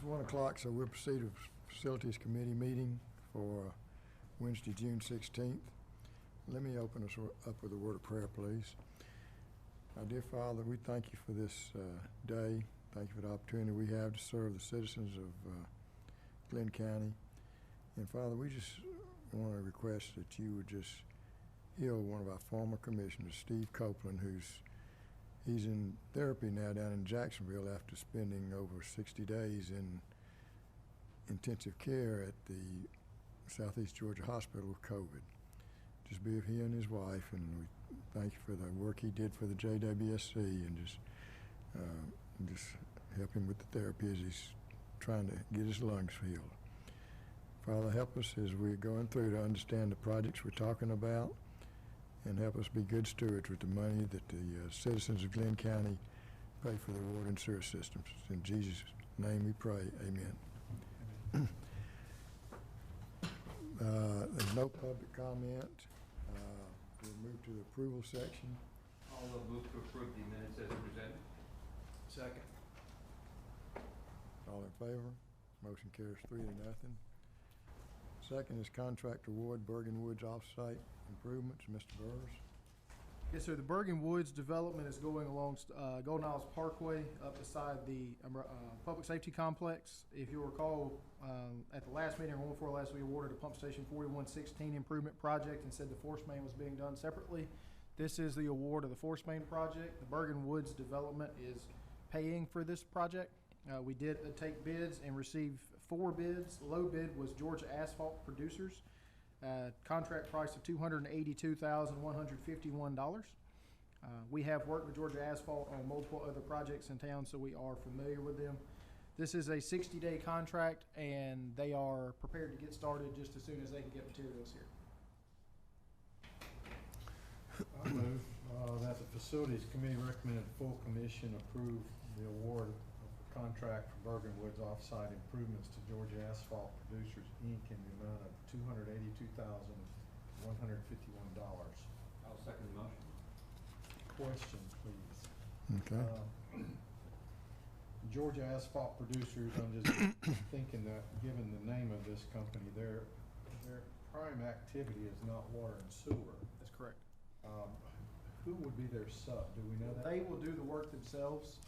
1 o'clock, so we'll proceed with Facilities Committee meeting for Wednesday, June 16th. Let me open us up with a word of prayer, please. Our dear Father, we thank you for this day. Thank you for the opportunity we have to serve the citizens of Glynn County. And Father, we just want to request that you would just heal one of our former commissioners, Steve Copeland, he's in therapy now down in Jacksonville after spending over 60 days in intensive care at the Southeast Georgia Hospital with COVID. Just be with he and his wife, and we thank you for the work he did for the JWSC, and just help him with the therapy as he's trying to get his lungs healed. Father, help us as we're going through to understand the projects we're talking about, and help us be good stewards with the money that the citizens of Glynn County pay for their water and sewer systems. In Jesus' name we pray, amen. There's no public comment. We'll move to the approval section. I'll move to approve the minutes as presented. Second. All in favor? Motion carries 3-0. Second is contract award, Bergen Woods Offsite Improvements. Mr. Burrs. Yes, sir. The Bergen Woods development is going along Golden Isles Parkway up beside the public safety complex. If you'll recall, at the last meeting, or one before last, we awarded a pump station 4116 improvement project and said the force main was being done separately. This is the award of the force main project. The Bergen Woods development is paying for this project. We did take bids and receive 4 bids. Low bid was Georgia Asphalt Producers. Contract price of $282,151. We have worked with Georgia Asphalt on multiple other projects in town, so we are familiar with them. This is a 60-day contract, and they are prepared to get started just as soon as they can get materials here. I move that the Facilities Committee recommended full commission approve the award of the contract for Bergen Woods offsite improvements to Georgia Asphalt Producers, Inc. in the amount of $282,151. I'll second the motion. Question, please. Okay. Georgia Asphalt Producers, I'm just thinking that given the name of this company, their prime activity is not water and sewer. That's correct. Who would be their sub? Do we know that? They will do the work themselves.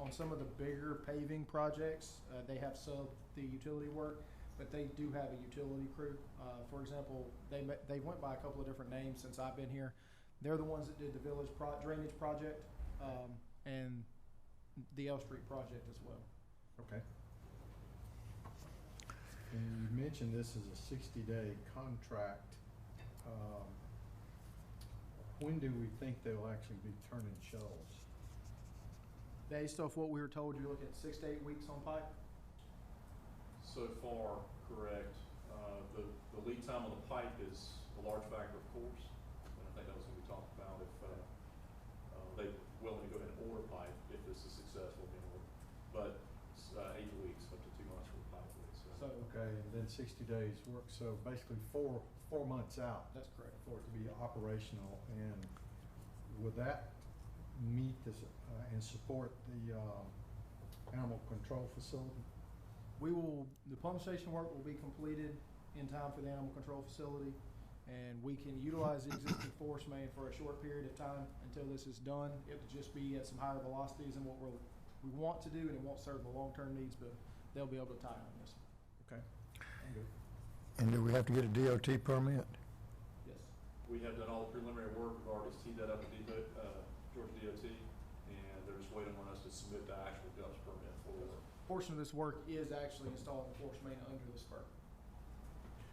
On some of the bigger paving projects, they have subbed the utility work, but they do have a utility crew. For example, they went by a couple of different names since I've been here. They're the ones that did the village drainage project and the L Street project as well. Okay. And you mentioned this is a 60-day contract. When do we think they'll actually be turning shells? Based off what we were told, you're looking at 6 to 8 weeks on pipe? So far, correct. The lead time on the pipe is a large factor, of course, and I think that was going to be talked about if they're willing to go ahead and order pipe if this is successful. But 8 weeks, up to 2 months for the pipe. So okay, and then 60 days work. So basically 4 months out. That's correct. For it to be operational. And would that meet this and support the animal control facility? The pump station work will be completed in time for the animal control facility, and we can utilize the existing force main for a short period of time until this is done. It will just be at some higher velocities than what we want to do, and it won't serve the long-term needs, but they'll be able to tie on this. Okay. I'm good. And do we have to get a DOT permit? Yes. We have done all the preliminary work. We've already teed that up with Georgia DOT, and they're just waiting on us to submit the actual GUPS permit for the work. Portion of this work is actually installing the force main under the spur,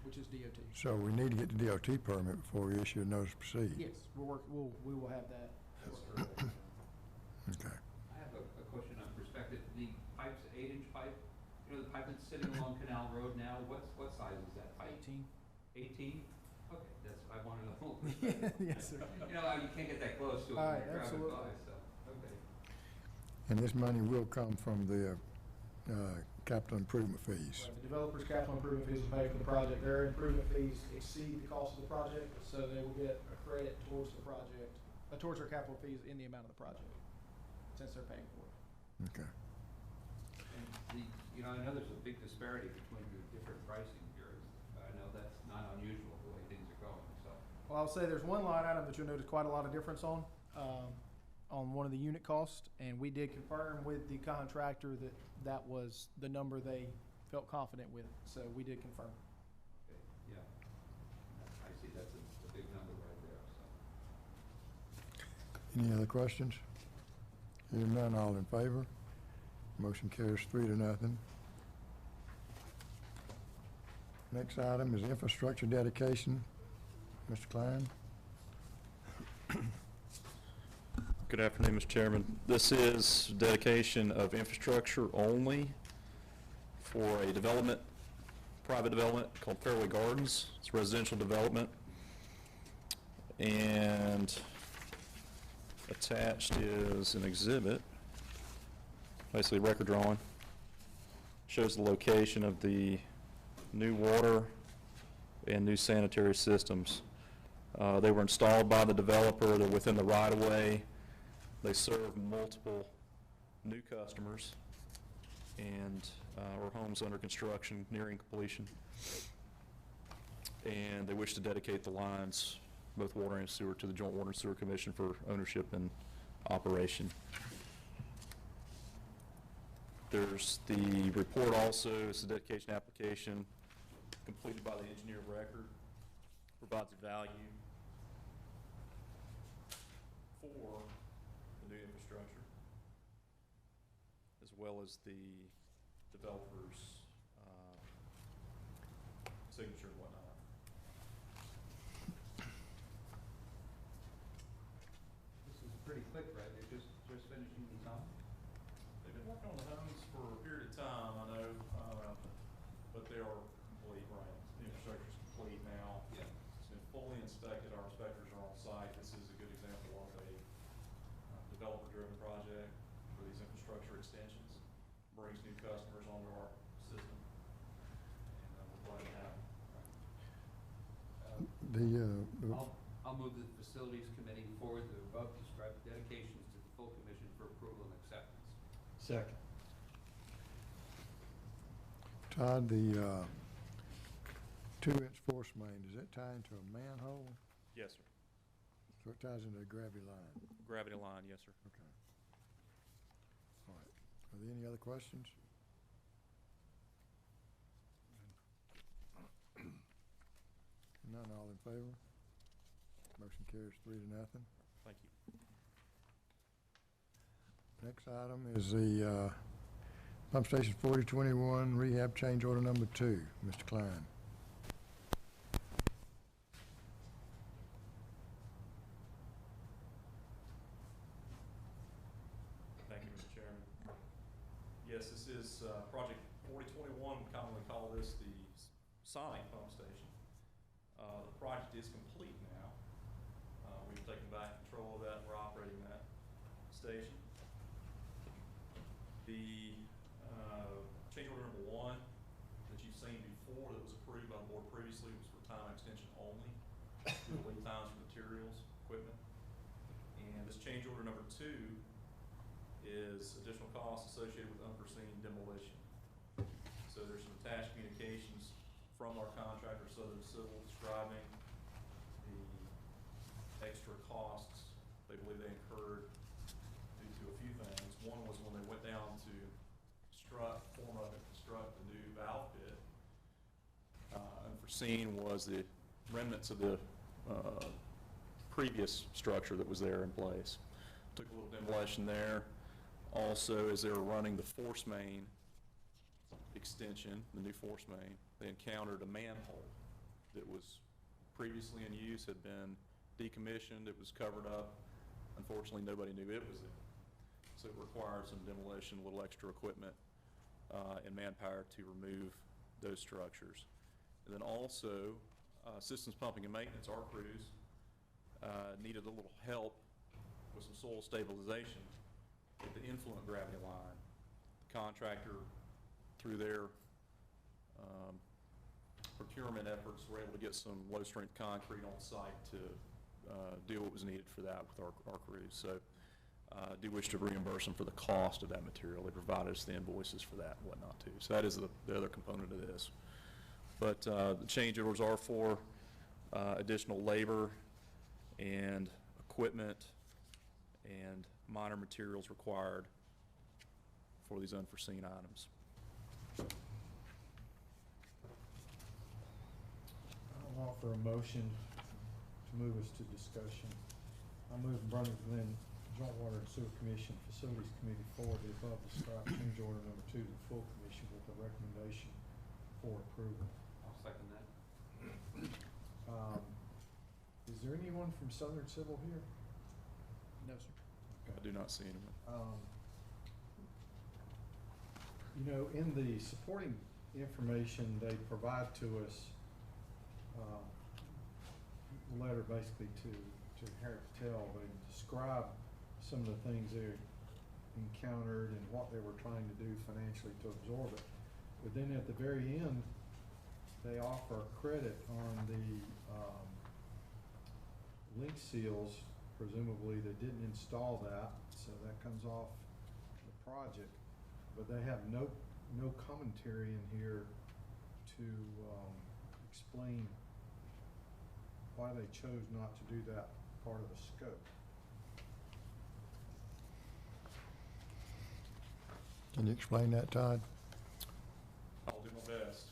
which is DOT. So we need to get the DOT permit before we issue a notice to proceed? Yes, we will have that. That's correct. Okay. I have a question on perspective. The pipe's 8-inch pipe. You know, the pipe that's sitting along Canal Road now, what size is that pipe? 18. 18? Okay, that's, I wanted to know. Yes, sir. You know, you can't get that close to it All when right, you're driving absolutely. by, so, okay. And this money will come from the capital improvement fees? The developer's capital improvement fees will pay for the project. Their improvement fees exceed the cost of the project, so they will get a credit towards the project, towards their capital fees in the amount of the project, since they're paying for it. Okay. And You know, I know there's a big disparity between the different pricing here. I know that's not unusual the way things are going, so. Well, I'll say there's one line item that you'll notice quite a lot of difference on one of the unit costs, and we did confirm with the contractor that that was the number they felt confident with, so we did confirm. Okay, yeah. I see that's a big number right there, so. Any other questions? Hearing none, all in favor? Motion carries 3-0. Next item is infrastructure dedication. Mr. Klein? Good afternoon, Mr. Chairman. This is dedication of infrastructure only for a development, private development called Fairway Gardens. It's residential development. And attached is an exhibit, basically a record drawing. Shows the location of the new water and new sanitary systems. They were installed by the developer. They're within the right-of-way. They serve multiple new customers and or homes under construction, nearing completion. And they wish to dedicate the lines, both water and sewer, to the Joint Water and Sewer Commission for ownership and operation. There's the report also. It's a dedication application completed by the engineer of record. Provides a value for the new infrastructure, as well as the developer's signature and whatnot. This is pretty quick, right? They're just finishing these off? They've been working on the homes for a period of time, I know, but they are complete, right? The infrastructure's complete now. Yeah. It's been fully inspected, our inspectors are on site. This is a good example of a developer-driven project for these infrastructure extensions. Brings new customers onto our system, and we're glad to have them. I'll move the Facilities Committee forward the above described dedications to the full commission for approval and acceptance. Second. Todd, the 2-inch force main, does that tie into a manhole? Yes, sir. So it ties into a gravity line? Gravity line, yes, sir. Okay. All right. Are there any other questions? None, all in favor? Motion carries 3-0. Thank you. Next item is the Pump Station 4021 Rehab Change Order Number 2. Mr. Klein. Thank you, Mr. Chairman. Yes, this is Project 4021. We commonly call this the Sonic Pump Station. The project is complete now. We've taken back control of that, and we're operating that station. The change order number 1 that you've seen before that was approved by the board previously was for time extension only, due to lead times for materials, equipment. And this change order number 2 is additional costs associated with unforeseen demolition. So there's some attached communications from our contractor, Southern Civil, describing the extra costs they believe they incurred due to a few things. One was when they went down to form up and construct the new valve pit. Unforeseen was the remnants of the previous structure that was there in place. Took a little demolition there. Also, as they were running the force main extension, the new force main, they encountered a manhole that was previously in use, had been decommissioned, it was covered up. Unfortunately, nobody knew it was there. So it required some demolition, a little extra equipment and manpower to remove those structures. And then also, systems pumping and maintenance, our crews, needed a little help with some soil stabilization with the influent gravity line. The contractor, through their procurement efforts, were able to get some low-strength concrete on site to do what was needed for that with our crews. So do wish to reimburse them for the cost of that material. They provided us the invoices for that and whatnot too. So that is the other component of this. But the change orders are for additional labor and equipment and minor materials required for these unforeseen items. I'll offer a motion to move us to discussion. I move Brunswick-Glynn Joint Water and Sewer Commission Facilities Committee forward the above described change order number 2 to the full commission with a recommendation for approval. I'll second that. Is there anyone from Southern Civil here? No, sir. I do not see anyone. You know, in the supporting information they provide to us, a letter basically to Harry Patel, they describe some of the things they encountered and what they were trying to do financially to absorb it. But then at the very end, they offer credit on the link seals. Presumably they didn't install that, so that comes off the project. But they have no commentary in here to explain why they chose not to do that part of the scope. Can you explain that, Todd? I'll do my best.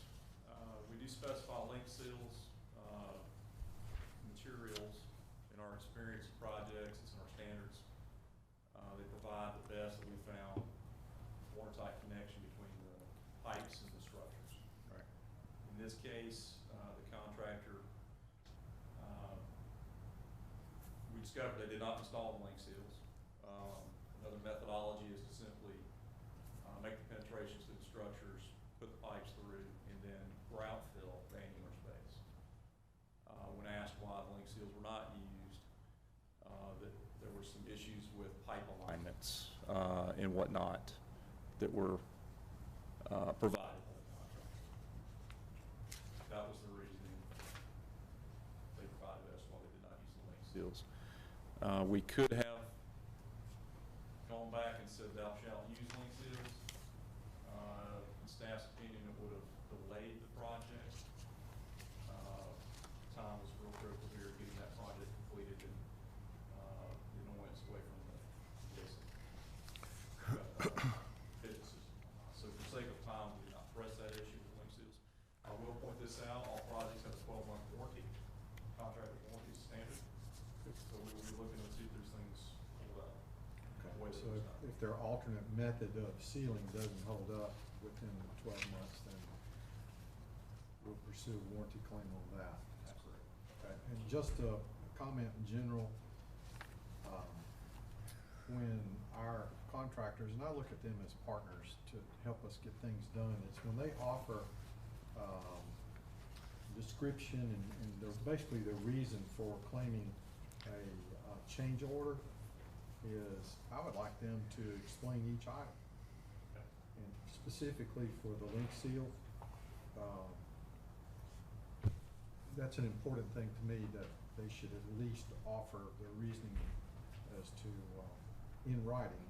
We do specify link seals, materials. In our experience of projects, it's in our standards. They provide the best that we found watertight connection between the pipes and the structures. Right. In this case, the contractor, we discovered they did not install the link seals. Another methodology is to simply make the penetrations to the structures, put the pipes through, and then grout fill the annular space. When asked why the link seals were not used, that there were some issues with pipe alignments and whatnot that were provided by the contractor. That was the reasoning they provided us why they did not use the link seals. We could have gone back and said thou shalt use link seals. In staff's opinion, it would have delayed the project. Time was real critical here, getting that project completed and the annoyance away from the businesses. So for sake of time, we did not press that issue with link seals. I will point this out, all projects have a 12-month warranty. Contractor warranty is standard. So we will be looking to see if there's things hold up. So if their alternate method of sealing doesn't hold up within the 12 months, then we'll pursue a warranty claim on that. That's correct. Okay. And just a comment in general, when our contractors, and I look at them as partners to help us get things done, it's when they offer description and basically the reason for claiming a change order is I would like them to explain each item. Okay. And specifically for the link seal, that's an important thing to me, that they should at least offer their reasoning as to, in writing,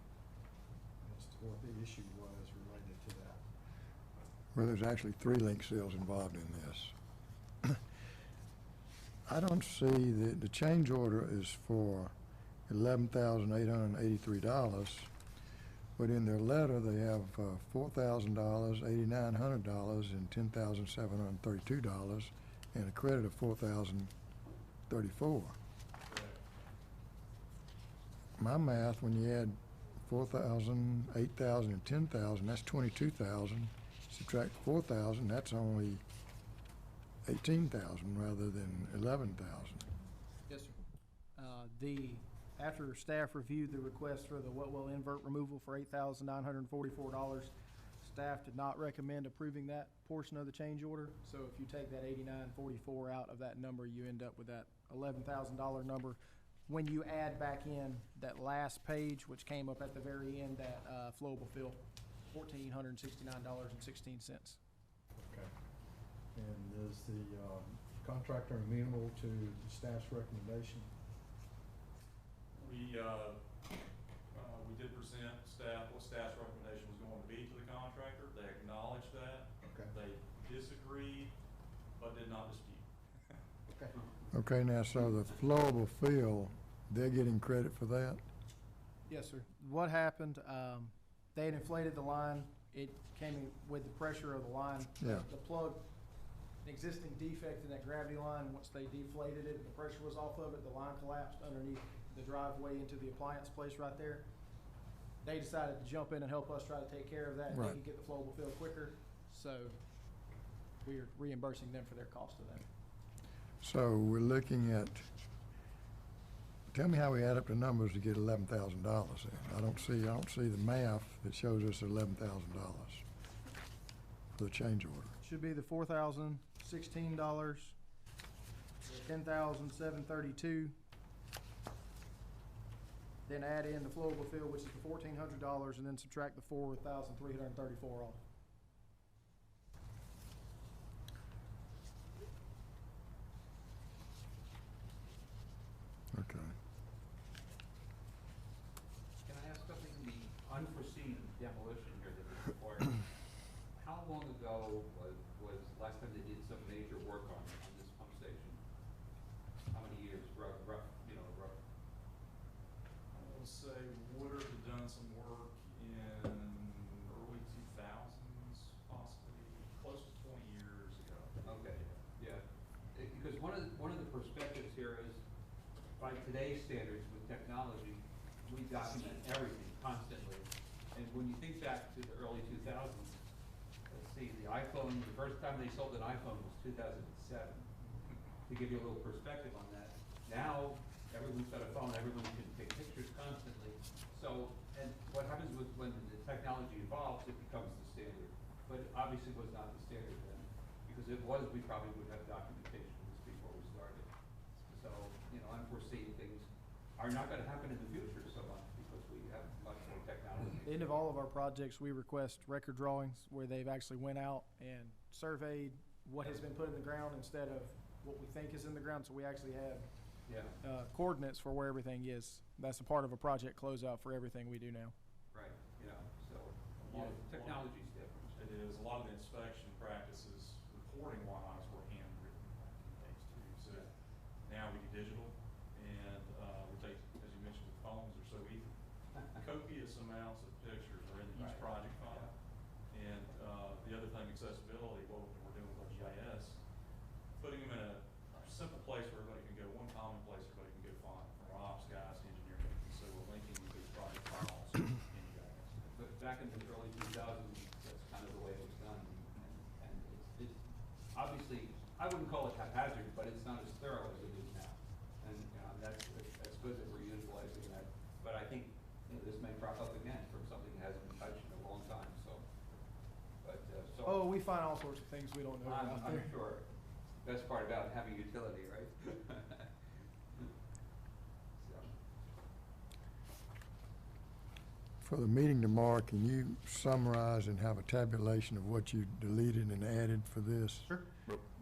as to what the issue was related to that. Well, there's actually 3 link seals involved in this. I don't see the change order is for $11,883, but in their letter they have $4,000, $8,900, and $10,732, and a credit of $4,034. Correct. My math, when you add 4,000, 8,000, and 10,000, that's 22,000. Subtract 4,000, that's only 18,000 rather than 11,000. Yes, sir. After staff reviewed the request for the wet well invert removal for $8,944, staff did not recommend approving that portion of the change order. So if you take that $8,944 out of that number, you end up with that $11,000 number. When you add back in that last page, which came up at the very end, that flowable fill, $1,469.16. Okay. And is the contractor amenable to the staff's recommendation? We, we did present what staff's recommendation was going to be to the contractor. They acknowledged that. Okay. They disagreed, but did not dispute. Okay. Okay, now, so the flowable fill, they're getting credit for that? Yes, sir. What happened, they had inflated the line. It came in with the pressure of the line. Yeah. The plug, an existing defect in that gravity line, once they deflated it, the pressure was off of it, the line collapsed underneath the driveway into the appliance place right there. They decided to jump in and help us try to take care of that. They Right. could get the flowable fill quicker, so we're reimbursing them for their cost of that. So we're looking at, tell me how we add up the numbers to get $11,000 in. I don't see the math that shows us $11,000 for the change order. Should be the $4,016, $10,732. Then add in the flowable fill, which is the $1,400, and then subtract the $4,334 off. Okay. Can I ask something, the unforeseen demolition here that was required, how long ago was last time they did some major work on this pump station? How many years, rough, you know, rough? I want to say Woodard had done some work in early 2000s, possibly, close to 20 years ago. Okay, yeah, because one of the perspectives here is, by today's standards with technology, we document everything constantly. And when you think back to the early 2000s, let's see, the iPhone, the first time they sold an iPhone was 2007. To give you a little perspective on that. Now, everyone's got a phone, everyone can take pictures constantly. So, and what happens with when the technology evolves, it becomes the standard. But it obviously was not the standard then. Because if it was, we probably would have documentation of this before we started. So, you know, unforeseen things are not gonna happen in the future so much because we have much more technology. At the end of all of our projects, we request record drawings where they've actually went out and surveyed what has been put in the ground instead of what we think is in the ground, so we actually have Yeah, coordinates for where everything is. That's a part of a project closeout for everything we do now. right, you know, so, yeah, technology's different. It is, a lot of the inspection practices, reporting wise, were handwritten back in the days too. So now we do digital, and we take, as you mentioned, the phones are so easy. Copious amounts of pictures are in each Right. project file. And the other thing, accessibility, what we're doing with our GIS, putting them in a simple place where everybody can go, one common place everybody can go find, from our ops guys to engineering. So we're linking these project files in GIS. But back in the early 2000s, that's kind of the way it was done, and it's obviously, I wouldn't call it haphazard, but it's not as thorough as it is now. And, you know, that's good that we're utilizing that, but I think, you know, this may crop up again from something that hasn't been touched in a long time, so. But, so. Oh, we find all sorts of things we don't know about I'm there. sure. Best part about having utility, right? So. For the meeting tomorrow, can you summarize and have a tabulation of what you deleted and added for this? Sure.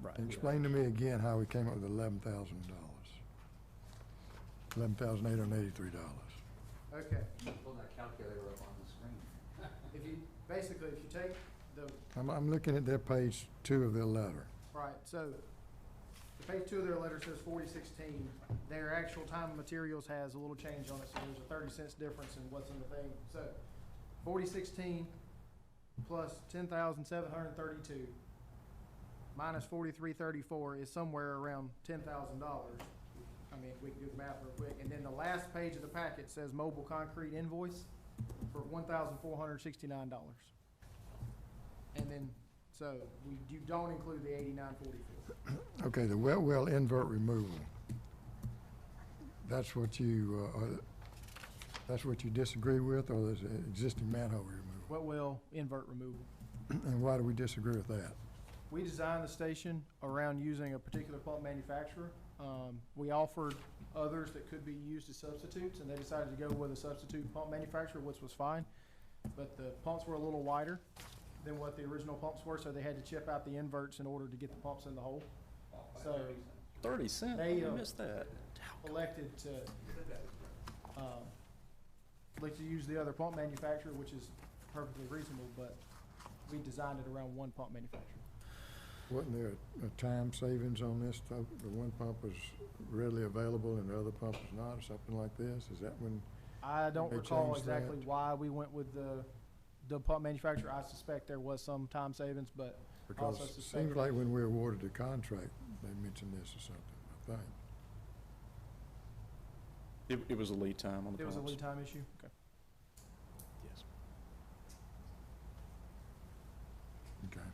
Right. And explain to me again how we came up with $11,000. $11,883. Okay. Pull that calculator up on the screen. If you, basically, if you take the, I'm looking at their page 2 of their letter. right, so the page 2 of their letter says 4016. Their actual time and materials has a little change on it, so there's a 30 cents difference in what's in the thing. So 4016 plus 10,732 minus 4334 is somewhere around $10,000. I mean, we can do the math real quick. And then the last page of the packet says mobile concrete invoice for $1,469. And then, so you don't include the $89.44. Okay, the well invert removal. That's what you, disagree with, or there's an existing manhole removal? Wet well invert removal. And why do we disagree with that? We designed the station around using a particular pump manufacturer. We offered others that could be used as substitutes, and they decided to go with a substitute pump manufacturer, which was fine. But the pumps were a little wider than what the original pumps were, so they had to chip out the inverts in order to get the pumps in the hole. So 30 cents, They, I missed that. elected to like to use the other pump manufacturer, which is perfectly reasonable, but we designed it around one pump manufacturer. Wasn't there a time savings on this? The one pump was readily available and the other pump was not, or something like this? Is that when? I don't They recall changed that? exactly why we went with the pump manufacturer. I suspect there was some time savings, but Because also it suspect. seems like when we awarded the contract, they mentioned this or something, I think. It was a lead time on the It was a pumps. lead time issue? Okay. Yes. Okay.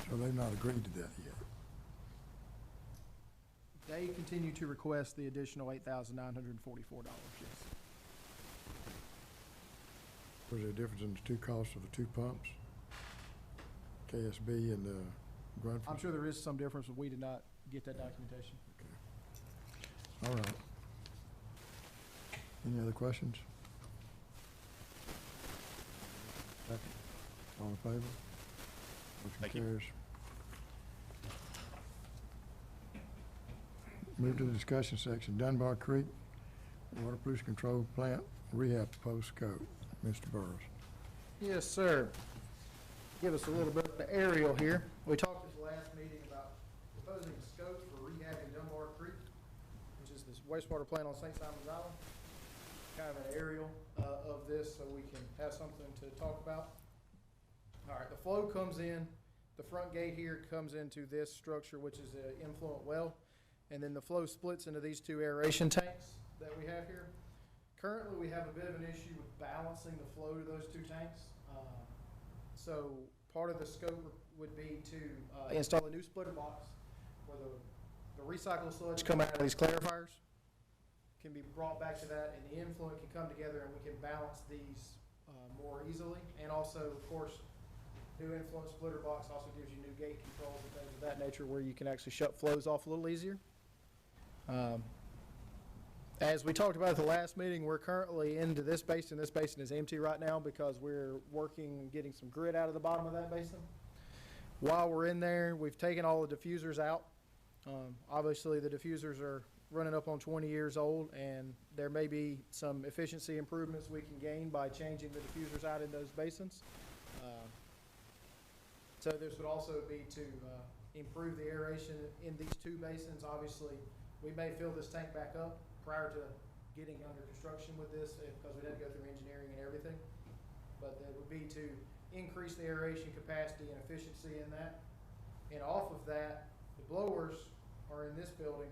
So they've not agreed to that yet. They continue to request the additional $8,944, yes. Was there a difference in the two costs of the two pumps? KSB and Brunswick? I'm sure there is some difference, but we did not get that documentation. All right. Any other questions? Second. All in favor? Thank Motion you. carries. Move to the discussion section. Dunbar Creek Water Pollution Control Plant Rehab Proposed Scope. Mr. Burrows. Yes, sir. Give us a little bit of the aerial here. We talked at the last meeting about proposing a scope for rehabbing Dunbar Creek, which is this wastewater plant on St. Simon's Island. Kind of an aerial of this so we can have something to talk about. All right, the flow comes in, the front gate here comes into this structure, which is an influent well, and then the flow splits into these two aeration tanks that we have here. Currently, we have a bit of an issue with balancing the flow to those two tanks. So part of the scope would be to install a new splitter box where the recycled sludge coming out of these clarifiers can be brought back to that, and the influent can come together, and we can balance these more easily. And also, of course, new influent splitter box also gives you new gate controls and things of that nature where you can actually shut flows off a little easier. As we talked about at the last meeting, we're currently into this basin. This basin is empty right now because we're working, getting some grit out of the bottom of that basin. While we're in there, we've taken all the diffusers out. Obviously, the diffusers are running up on 20 years old, and there may be some efficiency improvements we can gain by changing the diffusers out in those basins. So this would also be to improve the aeration in these two basins. Obviously, we may fill this tank back up prior to getting under construction with this, because we'd have to go through engineering and everything. But that would be to increase the aeration capacity and efficiency in that. And off of that, the blowers are in this building,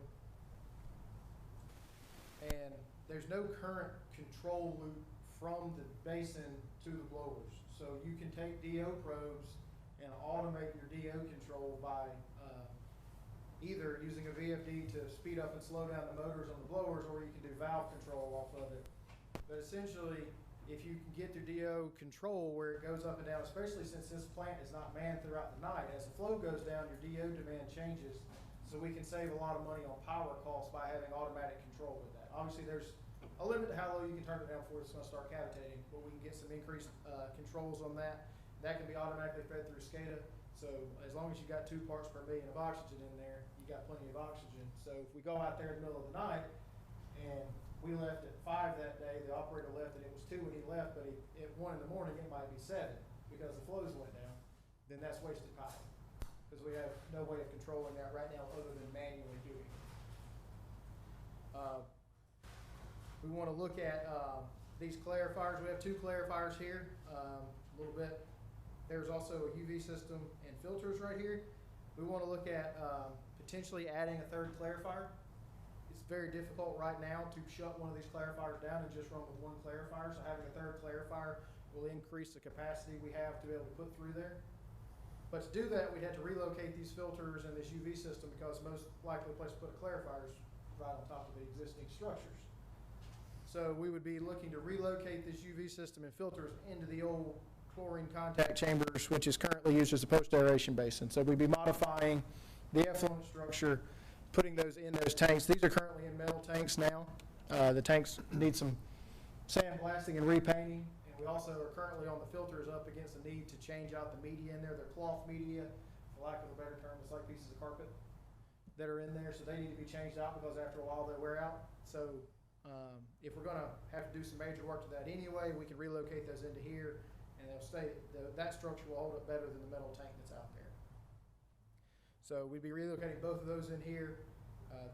and there's no current control loop from the basin to the blowers. So you can take DO probes and automate your DO control by either using a VFD to speed up and slow down the motors on the blowers, or you can do valve control off of it. But essentially, if you can get the DO control where it goes up and down, especially since this plant is not manned throughout the night, as the flow goes down, your DO demand changes. So we can save a lot of money on power costs by having automatic control with that. Obviously, there's a limit to how low you can turn it down before it's going to start cavitating, but we can get some increased controls on that. That can be automatically fed through SCADA. So as long as you got 2 parts per million of oxygen in there, you got plenty of oxygen. So if we go out there in the middle of the night, and we left at 5 that day, the operator left and it was 2 when he left, but at 1 in the morning it might be 7 because the flows went down, then that's wasted power. Because we have no way of controlling that right now other than manually doing it. We want to look at these clarifiers. We have 2 clarifiers here, a little bit. There's also a UV system and filters right here. We want to look at potentially adding a 3rd clarifier. It's very difficult right now to shut one of these clarifiers down and just run with 1 clarifier. So having a 3rd clarifier will increase the capacity we have to be able to put through there. But to do that, we'd have to relocate these filters and this UV system, because most likely place to put a clarifier is right on top of the existing structures. So we would be looking to relocate this UV system and filters into the old chlorine contact chambers, which is currently used as a post-aeration basin. So we'd be modifying the effluent structure, putting those in those tanks. These are currently in metal tanks now. The tanks need some sandblasting and repainting. And we also are currently on the filters up against the need to change out the media in there. They're cloth media, for lack of a better term. It's like pieces of carpet. that are in there, so they need to be changed out because after a while they wear out. So if we're gonna have to do some major work to that anyway, we can relocate those into here, and they'll stay, that structure will hold up better than the metal tank that's out there. So we'd be relocating both of those in here.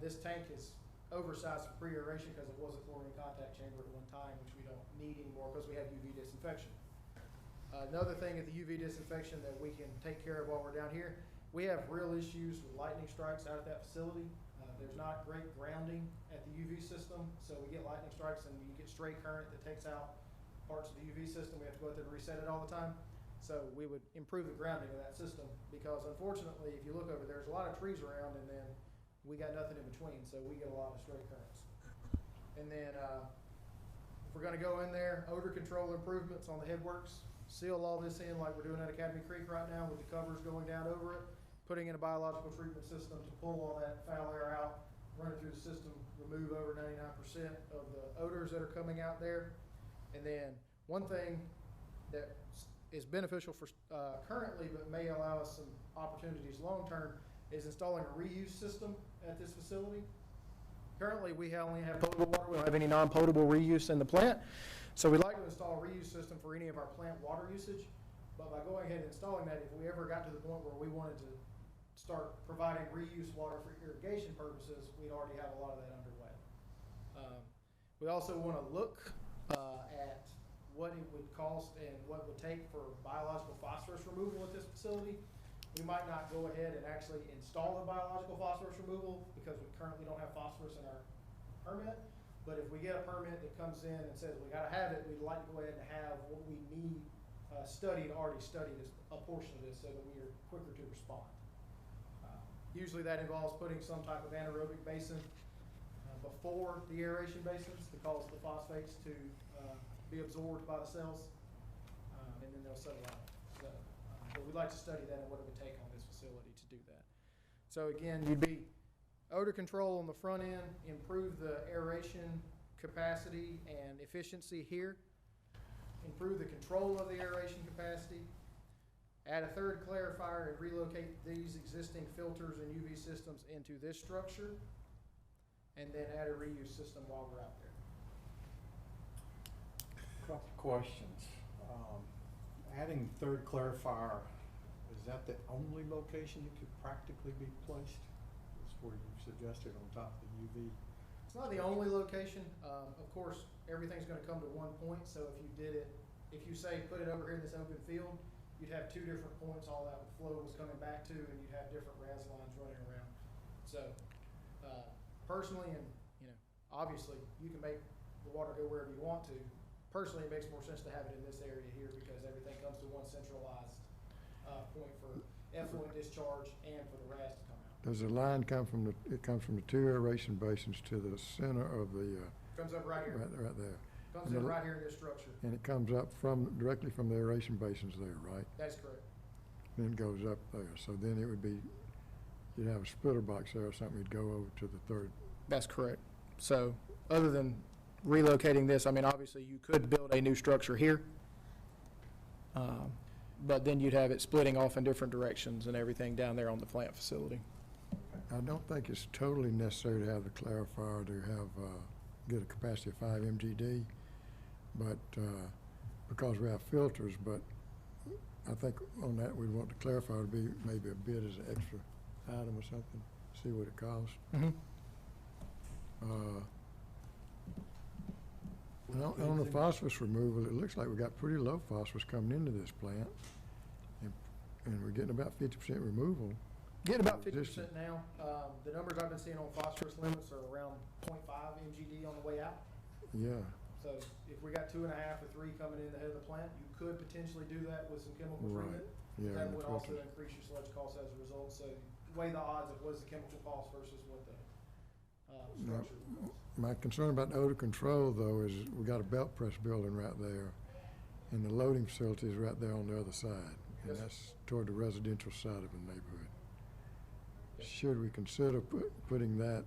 This tank is oversized for pre-aeration because it was a chlorine contact chamber at one time, which we don't need anymore because we have UV disinfection. Another thing at the UV disinfection that we can take care of while we're down here, we have real issues with lightning strikes out at that facility. There's not great grounding at the UV system, so we get lightning strikes and you get stray current that takes out parts of the UV system. We have to go out there and reset it all the time. So we would improve the grounding of that system because unfortunately, if you look over, there's a lot of trees around and then we got nothing in between, so we get a lot of stray currents. And then if we're gonna go in there, odor control improvements on the headworks, seal all this in like we're doing at Academy Creek right now with the covers going down over it, putting in a biological treatment system to pull all that foul air out, run it through the system, remove over 99% of the odors that are coming out there. And then one thing that is beneficial for currently, but may allow us some opportunities long-term, is installing a reuse system at this facility. Currently, we only have potable water. We don't have any non-potable reuse in the plant. So we'd like to install a reuse system for any of our plant water usage. But by going ahead and installing that, if we ever got to the point where we wanted to start providing reuse water for irrigation purposes, we'd already have a lot of that underway. We also want to look at what it would cost and what it would take for biological phosphorus removal at this facility. We might not go ahead and actually install the biological phosphorus removal because we currently don't have phosphorus in our permit. But if we get a permit that comes in and says we gotta have it, we'd like to go ahead and have what we need already studied as a portion of this so that we are quicker to respond. Usually that involves putting some type of anaerobic basin before the aeration basins to cause the phosphates to be absorbed by the cells, and then they'll settle out. So, but we'd like to study that and what it would take on this facility to do that. So again, you'd be odor control on the front end, improve the aeration capacity and efficiency here, improve the control of the aeration capacity, add a third clarifier and relocate these existing filters and UV systems into this structure, and then add a reuse system while we're out there. Couple questions. Adding third clarifier, is that the only location it could practically be placed? That's where you suggested on top of the UV. It's not the only location. Of course, everything's gonna come to one point, so if you did it, if you say put it over here in this open field, you'd have two different points all that flow was coming back to, and you'd have different RAS lines running around. So, personally, and obviously, you can make the water go wherever you want to. Personally, it makes more sense to have it in this area here because everything comes to one centralized point for effluent discharge and for the RAS to come out. Does the line come from it comes from the two aeration basins to the center of the, Comes up right here. right there? Comes in right here in this structure. And it comes up directly from the aeration basins there, right? That's correct. Then goes up there. So then it would be, you'd have a splitter box there or something, you'd go over to the third. That's correct. So, other than relocating this, I mean, obviously you could build a new structure here, but then you'd have it splitting off in different directions and everything down there on the plant facility. I don't think it's totally necessary to have the clarifier to have, get a capacity of 5 MGD, but, because we have filters, but I think on that we'd want the clarifier to be maybe a bid as an extra item or something, see what it costs. Mm-hmm. On the phosphorus removal, it looks like we got pretty low phosphorus coming into this plant, and we're getting about 50% removal. Getting about 50% now. The numbers I've been seeing on phosphorus limits are around 0.5 MGD on the way out. Yeah, So if we got 2.5 or 3 coming in the head of the plant, you could potentially do that with some chemical Right. treatment. yeah. That and would the also filters. increase your sludge costs as a result. So weigh the odds of what is the chemical cost versus what the No. structure was. My concern about odor control, though, is we got a belt press building right there, and the loading facility is right there on the other side, and Yes, sir. that's toward the residential side of the neighborhood. Yes. Should we consider putting that,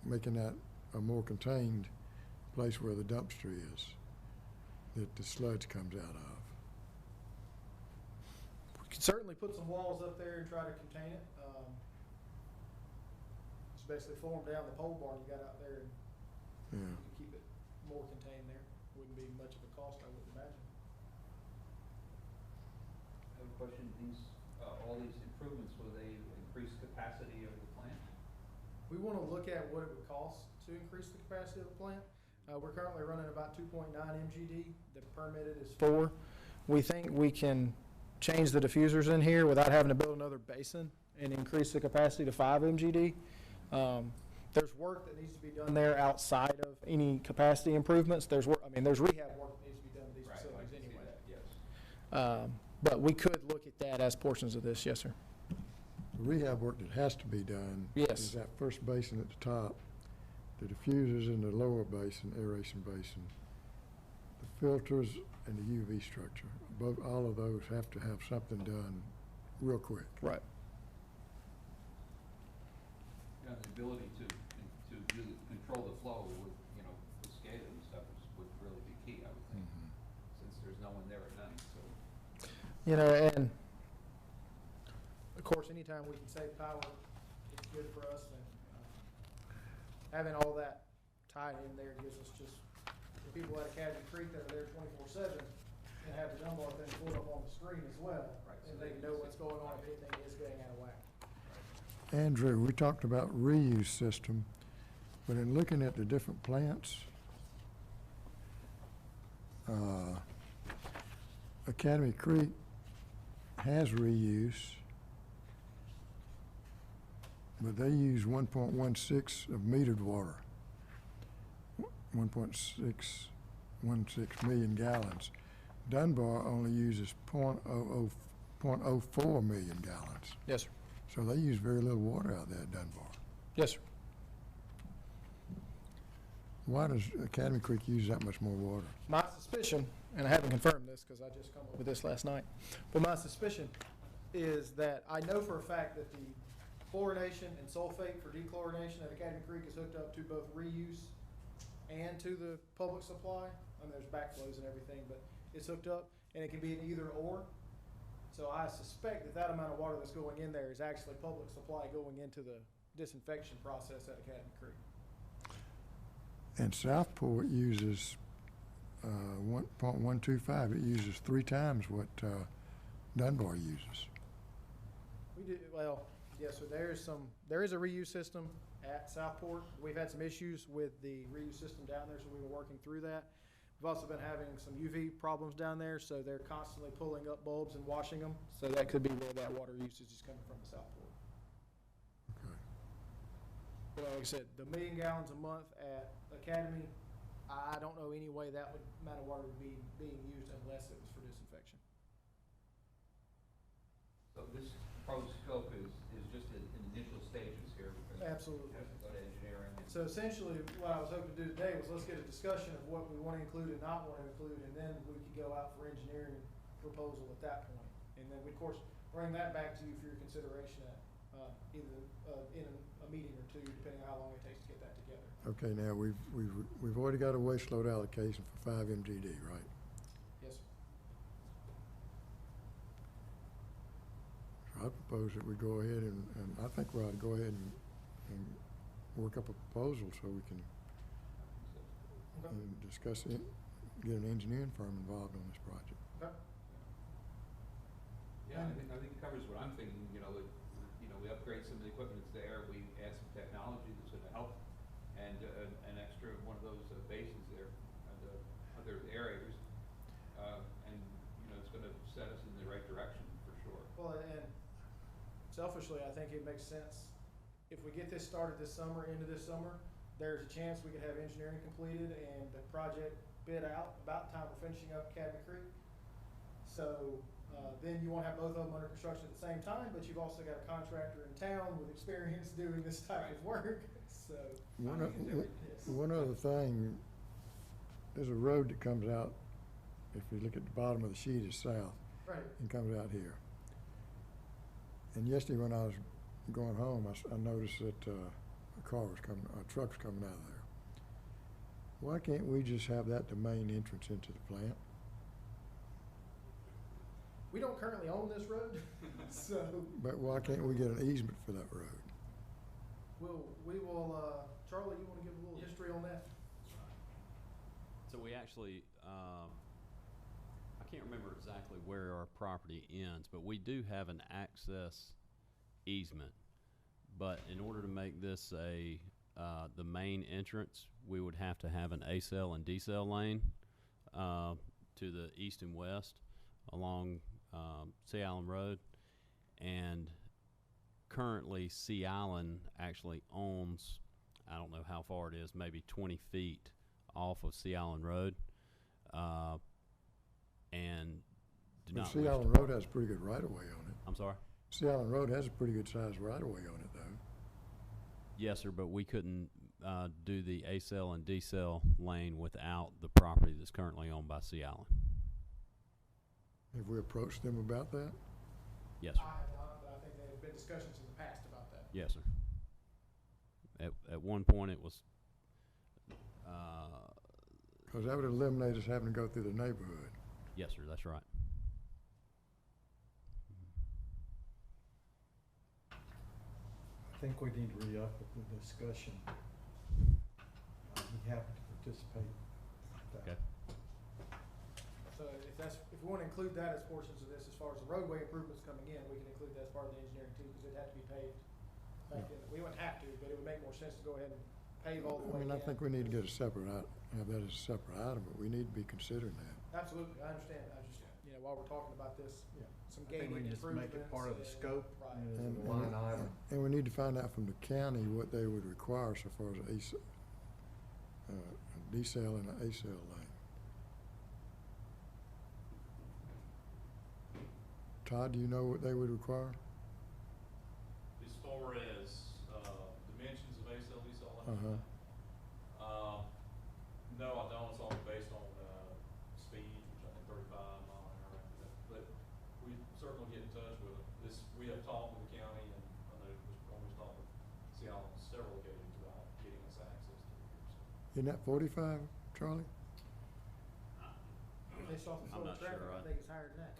making that a more contained place where the dumpster is, that the sludge comes out of? could certainly put some walls up there and try to contain it. Just basically form down the pole barn you got out there and Yeah. you can keep it more contained there. Wouldn't be much of a cost, I would imagine. I have a question, all these improvements, will they increase capacity of the plant? We want to look at what it would cost to increase the capacity of the plant. We're currently running about 2.9 MGD. The permitted is 4. We think we can change the diffusers in here without having to build another basin and increase the capacity to 5 MGD. There's work that needs to be done there outside of any capacity improvements. There's rehab work that needs to be done to these Right, I facilities can see anyway. that, yes. But we could look at that as portions of this, yes, sir. The rehab work that has to be done Yes. is that first basin at the top, the diffusers in the lower basin, aeration basin, the filters, and the UV structure. All of those have to have something done real quick. Right. You know, the ability to control the flow with, with SCADA and stuff would really be key, I would think, since there's no one there at night, so. And of course, anytime we can save power, it's good for us. And having all that tied in there gives us just the people at Academy Creek that are there 24/7 and have the Dunbar thing pulled up on the screen as well. Right, so And they they can know see. what's going on if anything is getting out of whack. Andrew, we talked about reuse system, but in looking at the different plants, Academy Creek has reuse, but they use 1.16 of metered water, 1.616 million gallons. Dunbar only uses 0.04 million gallons. Yes, sir. So they use very little water out there at Dunbar. Yes, sir. Why does Academy Creek use that much more water? My suspicion, and I haven't confirmed this because I just come up with this last night, but my suspicion is that I know for a fact that the chlorination and sulfate for dechlorination at Academy Creek is hooked up to both reuse and to the public supply. I mean, there's backflows and everything, but it's hooked up, and it can be an either or. So I suspect that that amount of water that's going in there is actually public supply going into the disinfection process at Academy Creek. And Southport uses 1.125. It uses 3 times what Dunbar uses. We do, well, yes, so there is a reuse system at Southport. We've had some issues with the reuse system down there, so we were working through that. We've also been having some UV problems down there, so they're constantly pulling up bulbs and washing them. So that could be where that water usage is coming from, Southport. Okay. But like I said, the 1 million gallons a month at Academy, I don't know any way that amount of water would be being used unless it was for disinfection. So this proposed scope is just in initial stages here, because Absolutely. it has to go to engineering and. So essentially, what I was hoping to do today was let's get a discussion of what we want to include and not want to include, and then we could go out for engineering proposal at that point. And then we, of course, bring that back to you for your consideration at either in a meeting or two, depending on how long it takes to get that together. Okay, now we've already got a waste load allocation for 5 MGD, right? Yes, sir. So I propose that we go ahead and I think we ought to go ahead and work up a proposal so we can Okay. discuss it, get an engineering firm involved on this project. Okay. Yeah, I think it covers what I'm thinking, we upgrade some of the equipment that's there, we add some technology that's gonna help, and an extra one of those basins there, other areas, and, it's gonna set us in the right direction, for sure. Well, and selfishly, I think it makes sense. If we get this started this summer, into this summer, there's a chance we could have engineering completed and the project bid out about the time we're finishing up Academy Creek. So then you won't have both of them under construction at the same time, but you've also got a contractor in town with experience doing this type of work. So One other thing, there's a road that comes out, if you look at the bottom of the sheet, is south. right. And comes out here. And yesterday when I was going home, I noticed that a truck was coming out of there. Why can't we just have that the main entrance into the plant? We don't currently own this road, so But why can't we get an easement for that road? we will, Charlie, you wanna give a little history on that? So we actually, I can't remember exactly where our property ends, but we do have an access easement. But in order to make this the main entrance, we would have to have an A-cell and D-cell lane, to the east and west along, Sea Island Road. And currently, Sea Island actually owns, I don't know how far it is, maybe 20 feet off of Sea Island Road, and do But not Sea wish to Island par- Road has a pretty good right-of-way on it. I'm sorry? Sea Island Road has a pretty good sized right-of-way on it, though. Yes, sir, but we couldn't do the A-cell and D-cell lane without the property that's currently owned by Sea Island. Have we approached them about that? Yes, I sir. have not, but I think there have been discussions in the past about that. Yes, sir. At one point, it was, Because that would eliminate us having to go through the neighborhood. yes, sir, that's right. I think we need to re-up the discussion. I'd be happy to participate. with that. Okay. So if we wanna include that as portions of this, as far as the roadway improvements coming in, we can include that as part of the engineering too, because it'd have to be paved. We wouldn't have to, but it would make more sense to go ahead and pave all the I way mean, in. I think we need to get a separate, have that as a separate item, but we need to be considering that. Absolutely, I understand. I just, while we're talking about this, Yeah. some I think gated we can just improvements. make it part of the scope Right. and as a line item. And we need to find out from the county what they would require so far as a D-cell and an A-cell lane. Todd, do you know what they would require? As far as, dimensions of A-cell, D-cell Uh-huh. lanes? No, I don't, it's all based on, speed, which I think 35 mile an hour, but we certainly get in touch with them. We have talked with the county, and I know Mr. Cornwell's talked with Seattle on several occasions about getting us access to it here, so. Isn't that 45, Charlie? Based off the I'm flow not of traffic, sure. I think it's higher than that.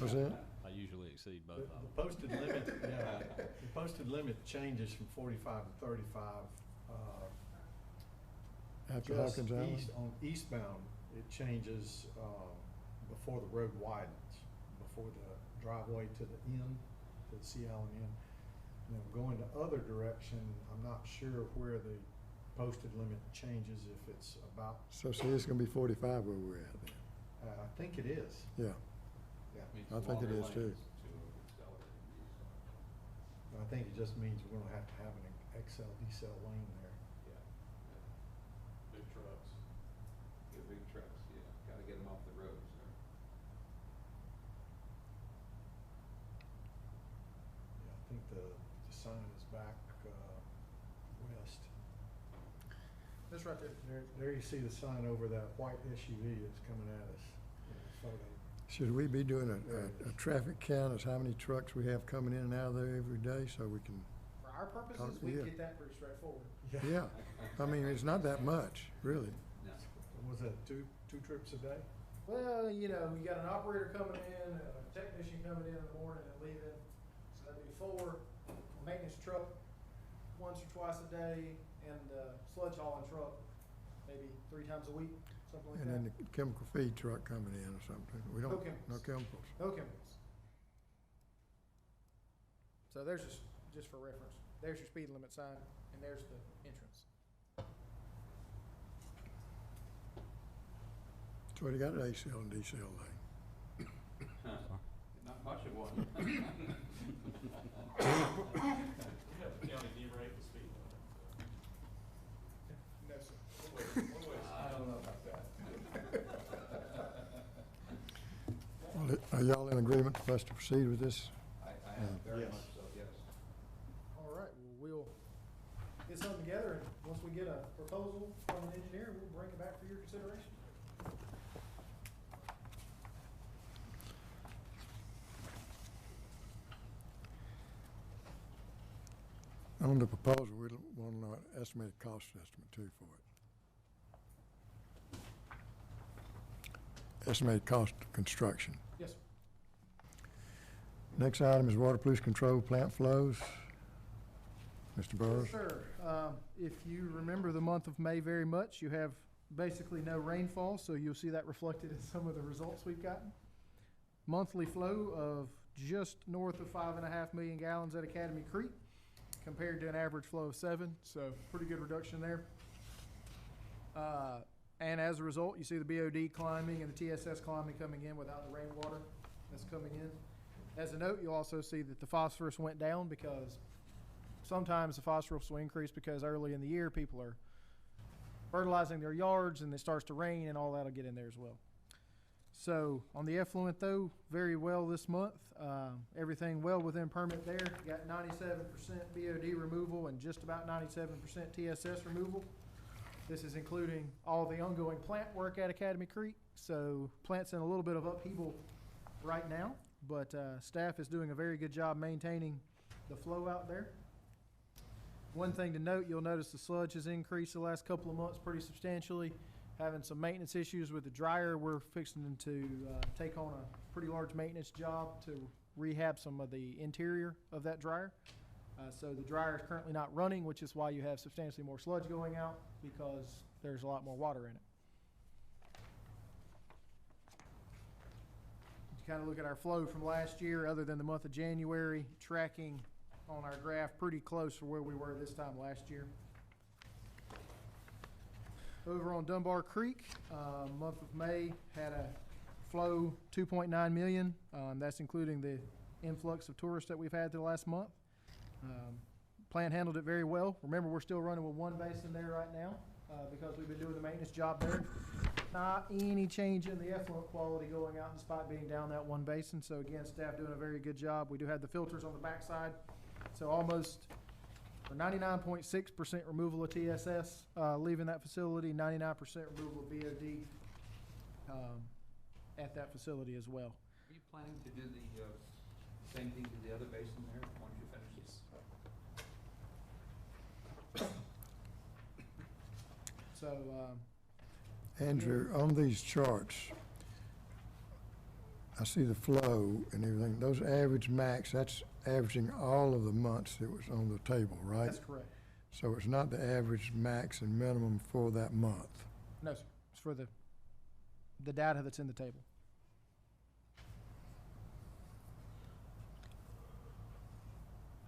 Was that? I usually exceed both of The them. posted limit, yeah, the posted limit changes from 45 to 35. After Just Hawkins Island? on eastbound, it changes, before the road widens, before the driveway to the end, to the Sea Island end. Now, going the other direction, I'm not sure where the posted limit changes, if it's about, So see, it's gonna be 45 where we're at then. I think it is. Yeah, Yeah. Means I think it longer is too. lanes to accelerate use. I think it just means we're gonna have to have an XL, decel lane there. Yeah. Big trucks. The big trucks, yeah, gotta get them off the roads there. Yeah, I think the sign is back, west. This right there. There you see the sign over that white SUV that's coming at us in the photo. should we be doing a traffic count as how many trucks we have coming in and out of there every day so we can, For our purposes, we Yeah. can get that pretty straightforward. yeah. I mean, it's not that much, really. No. Was that two trips a day? Well, you got an operator coming in, a technician coming in the morning and leaving, so that'd be 4. A maintenance truck once or twice a day, and sludge hauling truck maybe 3 times a week, something like And that. then the chemical feed truck coming in or something. We don't, No chemicals. no chemicals. No chemicals. So there's just for reference, there's your speed limit sign, and there's the entrance. So we got an A-cell and D-cell lane. Not much of one. Have the county derate the speed limit. No, sir. I don't know about that. Well, are y'all in agreement for us to proceed with this? I am very Yes. much so, yes. All right, well, we'll get something together, and once we get a proposal from an engineer, we'll bring it back for your consideration. On the proposal, we want to know an estimated cost estimate too for it. Estimated cost of construction. Yes, sir. Next item is water pollution control plant flows. Mr. Burrows? Yes, sir. If you remember the month of May very much, you have basically no rainfall, so you'll see that reflected in some of the results we've gotten. Monthly flow of just north of 5.5 million gallons at Academy Creek compared to an average flow of 7, so pretty good reduction there. And as a result, you see the BOD climbing and the TSS climbing coming in without the rainwater that's coming in. As a note, you'll also see that the phosphorus went down because sometimes the phosphorus will increase because early in the year people are fertilizing their yards and it starts to rain and all that'll get in there as well. So on the effluent though, very well this month. Everything well within permit there. Got 97% BOD removal and just about 97% TSS removal. This is including all the ongoing plant work at Academy Creek. So plant's in a little bit of upheaval right now, but staff is doing a very good job maintaining the flow out there. One thing to note, you'll notice the sludge has increased the last couple of months pretty substantially. Having some maintenance issues with the dryer. We're fixing to take on a pretty large maintenance job to rehab some of the interior of that dryer. So the dryer is currently not running, which is why you have substantially more sludge going out because there's a lot more water in it. You kind of look at our flow from last year, other than the month of January, tracking on our graph pretty close to where we were this time last year. Over on Dunbar Creek, month of May had a flow 2.9 million. That's including the influx of tourists that we've had through the last month. Plant handled it very well. Remember, we're still running with one basin there right now because we've been doing the maintenance job there. Not any change in the effluent quality going out despite being down that one basin. So again, staff doing a very good job. We do have the filters on the backside. So almost for 99.6% removal of TSS leaving that facility, 99% removal of BOD at that facility as well. Are you planning to do the same thing to the other basin there once you finish this? So, Andrew, on these charts, I see the flow and everything. Those average max, that's averaging all of the months that was on the table, right? that's correct. So it's not the average max and minimum for that month. No, sir. It's for the data that's in the table.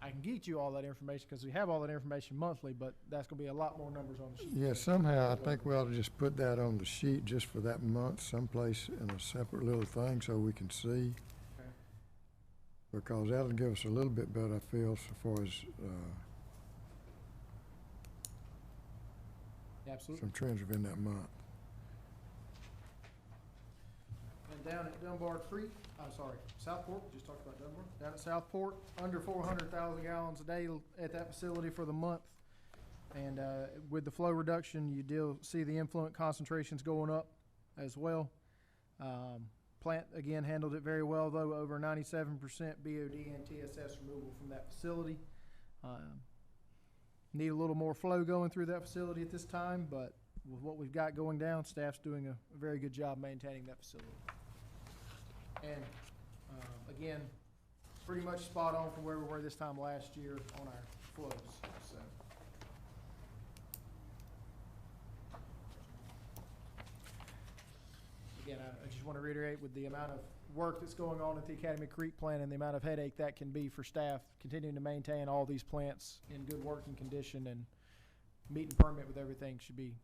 I can get you all that information because we have all that information monthly, but that's going to be a lot more numbers on the sheet. Yeah, somehow I think we ought to just put that on the sheet just for that month, someplace in a separate little thing so we can see. Okay. Because that'll give us a little bit better feel as far as Absolutely. some trends within that month. And down at Dunbar Creek, I'm sorry, Southport, just talked about Dunbar. Down at Southport, under 400,000 gallons a day at that facility for the month. And with the flow reduction, you do see the influent concentrations going up as well. Plant, again, handled it very well, though, over 97% BOD and TSS removal from that facility. Need a little more flow going through that facility at this time, but with what we've got going down, staff's doing a very good job maintaining that facility. And again, pretty much spot on from where we were this time last year on our flows. So. Again, I just want to reiterate with the amount of work that's going on at the Academy Creek plant and the amount of headache that can be for staff continuing to maintain all these plants in good working condition and meeting permit with everything should be,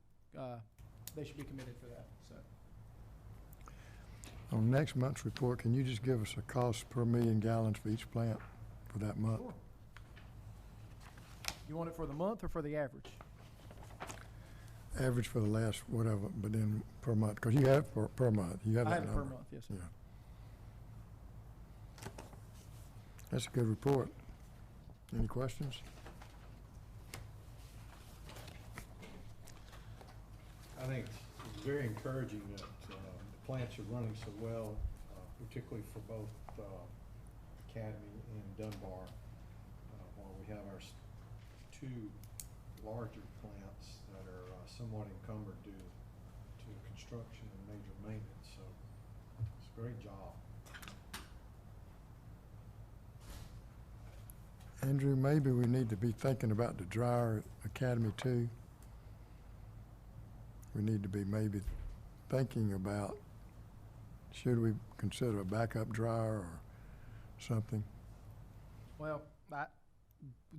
they should be committed for that, so. On next month's report, can you just give us a cost per million gallons for each plant for that month? Sure. You want it for the month or for the average? Average for the last whatever, but then per month, because you have per month. You have I that have it number. per month, yes, sir. Yeah. That's a good report. Any questions? I think it's very encouraging that the plants are running so well, particularly for both Academy and Dunbar, while we have our two larger plants that are somewhat encumbered due to construction and major maintenance. So it's a great job. Andrew, maybe we need to be thinking about the dryer academy too. We need to be maybe thinking about, should we consider a backup dryer or something? Well,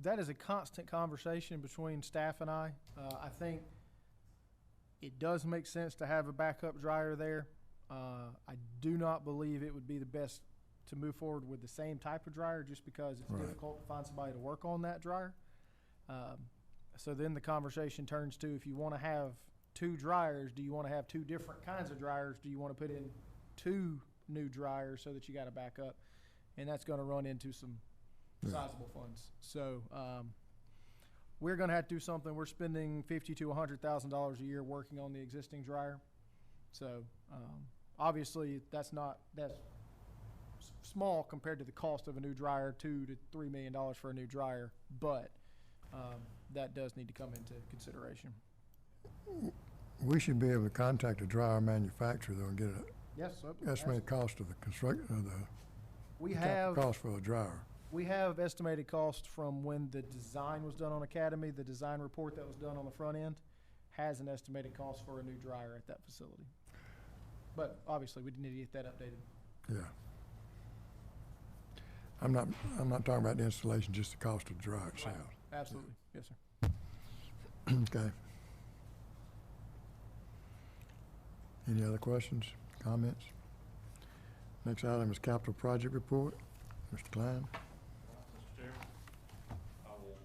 that is a constant conversation between staff and I. I think it does make sense to have a backup dryer there. I do not believe it would be the best to move forward with the same type of dryer just because it's Right. difficult to find somebody to work on that dryer. So then the conversation turns to, if you want to have two dryers, do you want to have two different kinds of dryers? Do you want to put in two new dryers so that you got a backup? And that's going to run into some Yeah. sizable funds. So we're going to have to do something. We're spending $50,000 to $100,000 a year working on the existing dryer. So obviously that's small compared to the cost of a new dryer, $2 to $3 million for a new dryer, but that does need to come into consideration. We should be able to contact a dryer manufacturer though and get an Yes, estimated cost of the construction, of we the capital have cost for a dryer. we have estimated cost from when the design was done on Academy. The design report that was done on the front end has an estimated cost for a new dryer at that facility. But obviously, we need to get that updated. Yeah. I'm not talking about the installation, just the cost of the dryer itself. Absolutely, yes, sir. Okay. Any other questions, comments? Next item is capital project report. Mr. Klein? Mr. Chairman, I will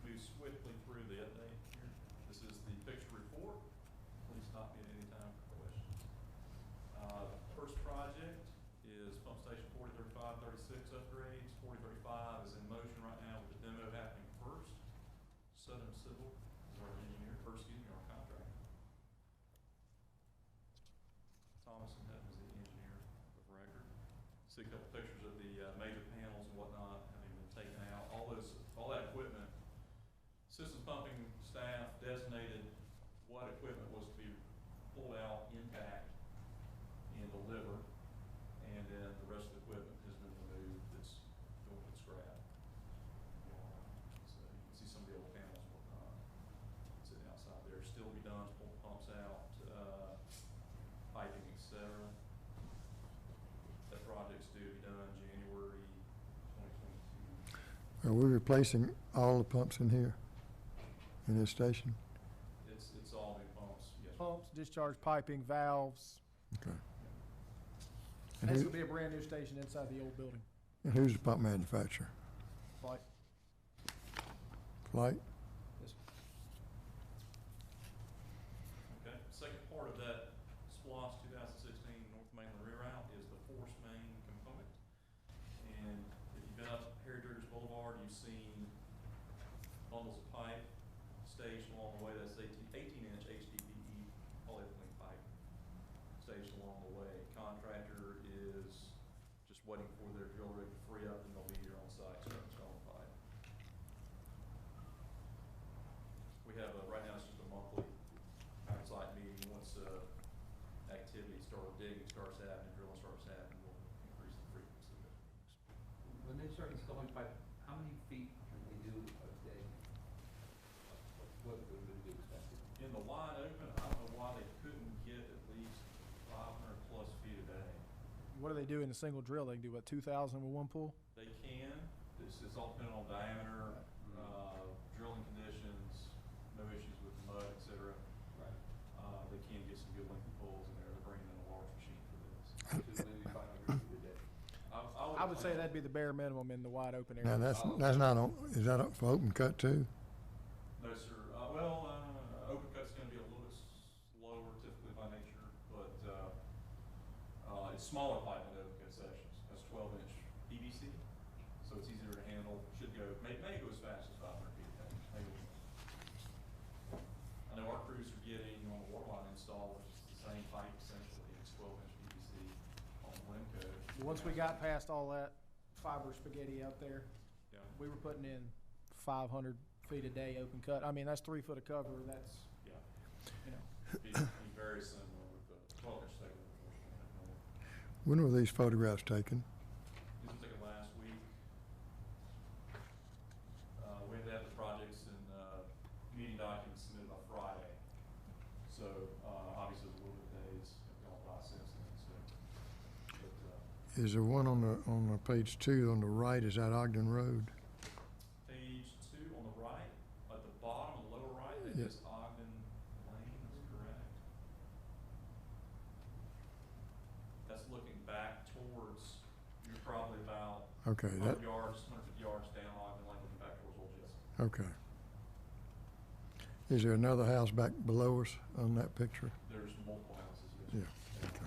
move swiftly through the update here. This is the picture report. Please stop me at any time for questions. First project is pump station 4035-36 upgrades. 4035 is in motion right now with the demo happening first. Southern Civil is our engineer, our contractor. Thomas and Hutton is the engineer of record. See a couple pictures of the major panels and whatnot having been taken out. All that equipment, systems pumping staff designated what equipment was to be pulled out intact and delivered, and then the rest of the equipment has been removed that's going to scrap. So you can see some of the old panels and whatnot sitting outside there. Still to be done to pull the pumps out, piping, etc. That project's due to be done January 2022. Are we replacing all the pumps in here, in this station? It's all new pumps, yes. sir. Pumps, discharge piping, valves. Okay. And This who- will be a brand new station inside the old building. and who's the pump manufacturer? Like, Flight? yes, Okay, second part of that SPLOST 2016 North Mainland Reroute is the force main component. And if you've been up Heritage Boulevard, you've seen bundles of pipe staged along the way. That's 18-inch HDPE polyethylene pipe staged along the way. Contractor is just waiting for their drill rig to free up, and they'll be here on site starting installing pipe. We have, right now it's just a monthly on-site meeting. Once activity digging starts happening, drilling starts happening, we'll increase the frequency of it. When they start installing pipe, how many feet can they do a day? What would be expected? In the wide open, I don't know why they couldn't get at least 500 plus feet a day. what do they do in a single drill? They can do what, 2,000 with one pull? They can, it's all dependent on diameter, drilling conditions, no issues with mud, et cetera. Right. They can get some good lengthy pulls in there. They're bringing in a large machine for this. So maybe 500 feet a day. I would say that'd be the bare minimum in the wide open area. Now, that's not, is that up for open cut too? No, sir. Open cut's gonna be a little bit slower typically by nature, but, it's smaller pipe in open cut sections. That's 12-inch PVC, so it's easier to handle. Should go, may go as fast as 500 feet a day. Maybe. I know our crews are getting on the water line install, which is the same pipe essentially. It's 12-inch PVC on Glynn code. Once we got past all that fiber spaghetti out there, Yeah. we were putting in 500 feet a day open cut. I mean, that's 3 foot of cover. That's, Yeah. you know, Be very similar with the 12-inch segment. When were these photographs taken? These were taken last week. Is the one on the page 2 on the right, is that Ogden Road? Page 2 on the right, at the bottom, the lower right, that Yeah. is Ogden Lane, is correct. That's looking back towards, you're probably about Okay, 100 yards, 150 yards down Ogden Lane, looking back towards Old Jesse. okay. Is there another house back below us on that picture? There's multiple houses, yes. Yeah, okay.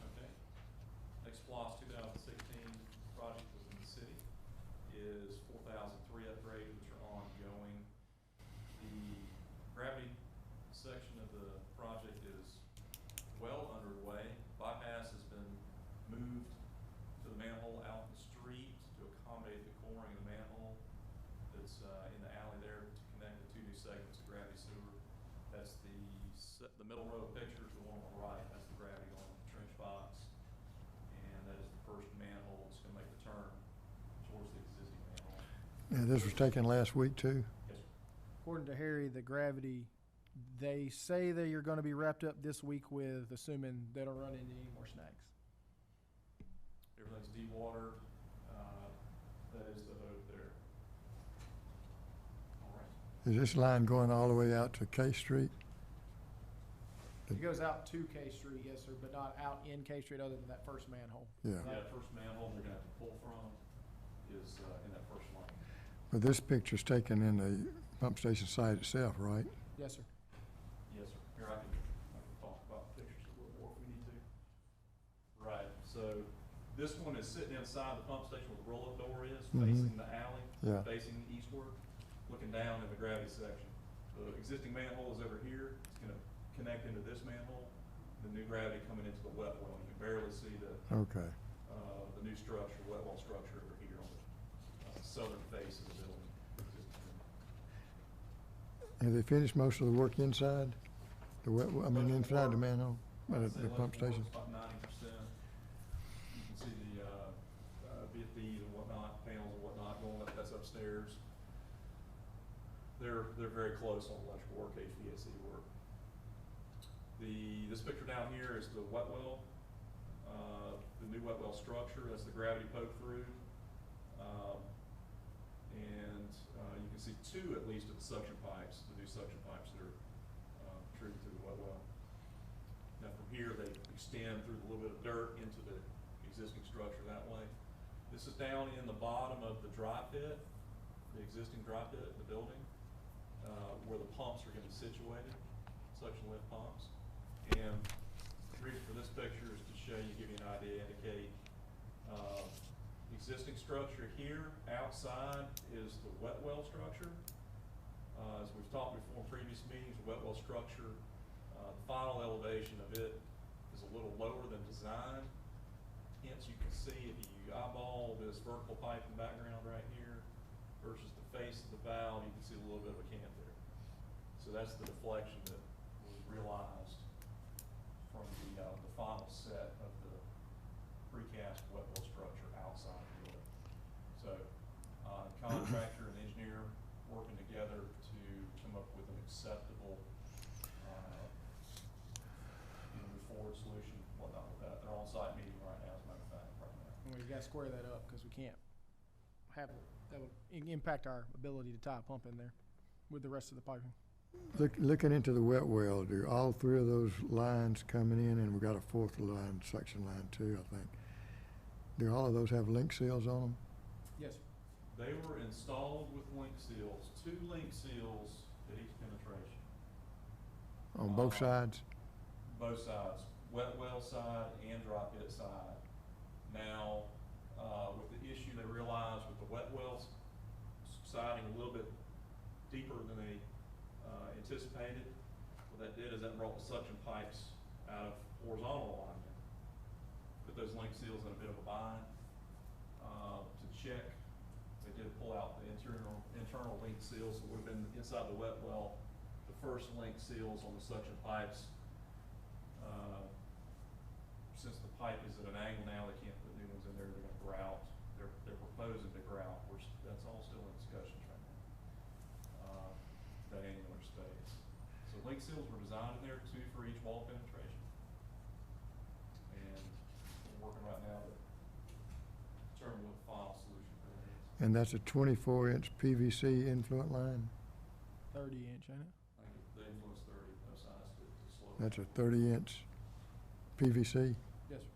Okay. Next SPLOST 2016 project within the city is 4003 upgrades, which are ongoing. The gravity section of the project is well underway. Bypass has been moved to the manhole out in the street to accommodate the coring of the manhole that's in the alley there to connect the 2 new segments of gravity sewer. That's the middle row of pictures, the one on the right, that's the gravity going in the trench box. And that is the first manhole that's gonna make the turn towards the existing manhole. Yeah, this was taken last week too? Yes, sir. According to Harry, the gravity, they say they are gonna be wrapped up this week with, assuming they don't run into any more snags. Everything's dewatered, that is the hope there. All right. Is this line going all the way out to K Street? It goes out to K Street, yes, sir, but not out in K Street other than that first manhole. Yeah. Yeah, first manhole they're gonna have to pull from is, in that first lane. But this picture's taken in the pump station site itself, right? Yes, sir. Yes, sir. Here, I can talk about pictures a little more if we need to. Right, so this one is sitting inside the pump station where the roll-up door is, Mhm. facing the alley, Yeah. facing eastward, looking down in the gravity section. The existing manhole is over here, it's gonna connect into this manhole, the new gravity coming into the wet well. You can barely see the Okay. new structure, wet well structure over here on the southern face of the building. Have they finished most of the work inside? The wet, I mean, inside the manhole, I'd say the pump electrical station? work's about 90%. You can see the, VFDs and whatnot, panels and whatnot going up, that's upstairs. They're very close on electrical work, HVAC work. This picture down here is the wet well, the new wet well structure, that's the gravity poke through. You can see 2 at least of the suction pipes, the new suction pipes that are treated through the wet well. Now from here, they extend through a little bit of dirt into the existing structure that way. This is down in the bottom of the dry pit, the existing dry pit of the building, where the pumps are gonna be situated, suction lift pumps. And the reason for this picture is to show you, give you an idea, indicate, existing structure here, outside is the wet well structure. As we've talked before in previous meetings, the wet well structure, the final elevation of it is a little lower than design. Hence, you can see if you eyeball this vertical pipe in the background right here versus the face of the valve, you can see a little bit of a cant there. So that's the deflection that was realized from the final set of the precast wet well structure outside the building. So, contractor and engineer working together to come up with an acceptable, move forward solution, whatnot with that. They're on site meeting right now, as a matter of fact, right now. And we gotta square that up, cause we can't have, that would impact our ability to tie a pump in there with the rest of the piping. Looking into the wet well, do all 3 of those lines coming in, and we've got a 4th line, section line too, I think. Do all of those have link seals on them? Yes, sir. They were installed with link seals, 2 link seals at each penetration. On both sides? Both sides, wet well side and dry pit side. Now, with the issue they realized with the wet wells siding a little bit deeper than they anticipated, what that did is that brought the suction pipes out of horizontal alignment. Put those link seals in a bit of a bind to check. They did pull out the internal link seals that would have been inside the wet well. The first link seals on the suction pipes, since the pipe is at an angle now, they can't put new ones in there. They're going to grout. They're proposing to grout. That's all still in discussions right now. Dianular stays. So link leak seals were designed in there, 2 for each wall penetration. And we're working right now to determine what the final solution for that is. And that's a 24-inch PVC influent line? 30-inch, ain't it? I think the influence 30, no size to slow. That's a 30-inch PVC? Yes, sir.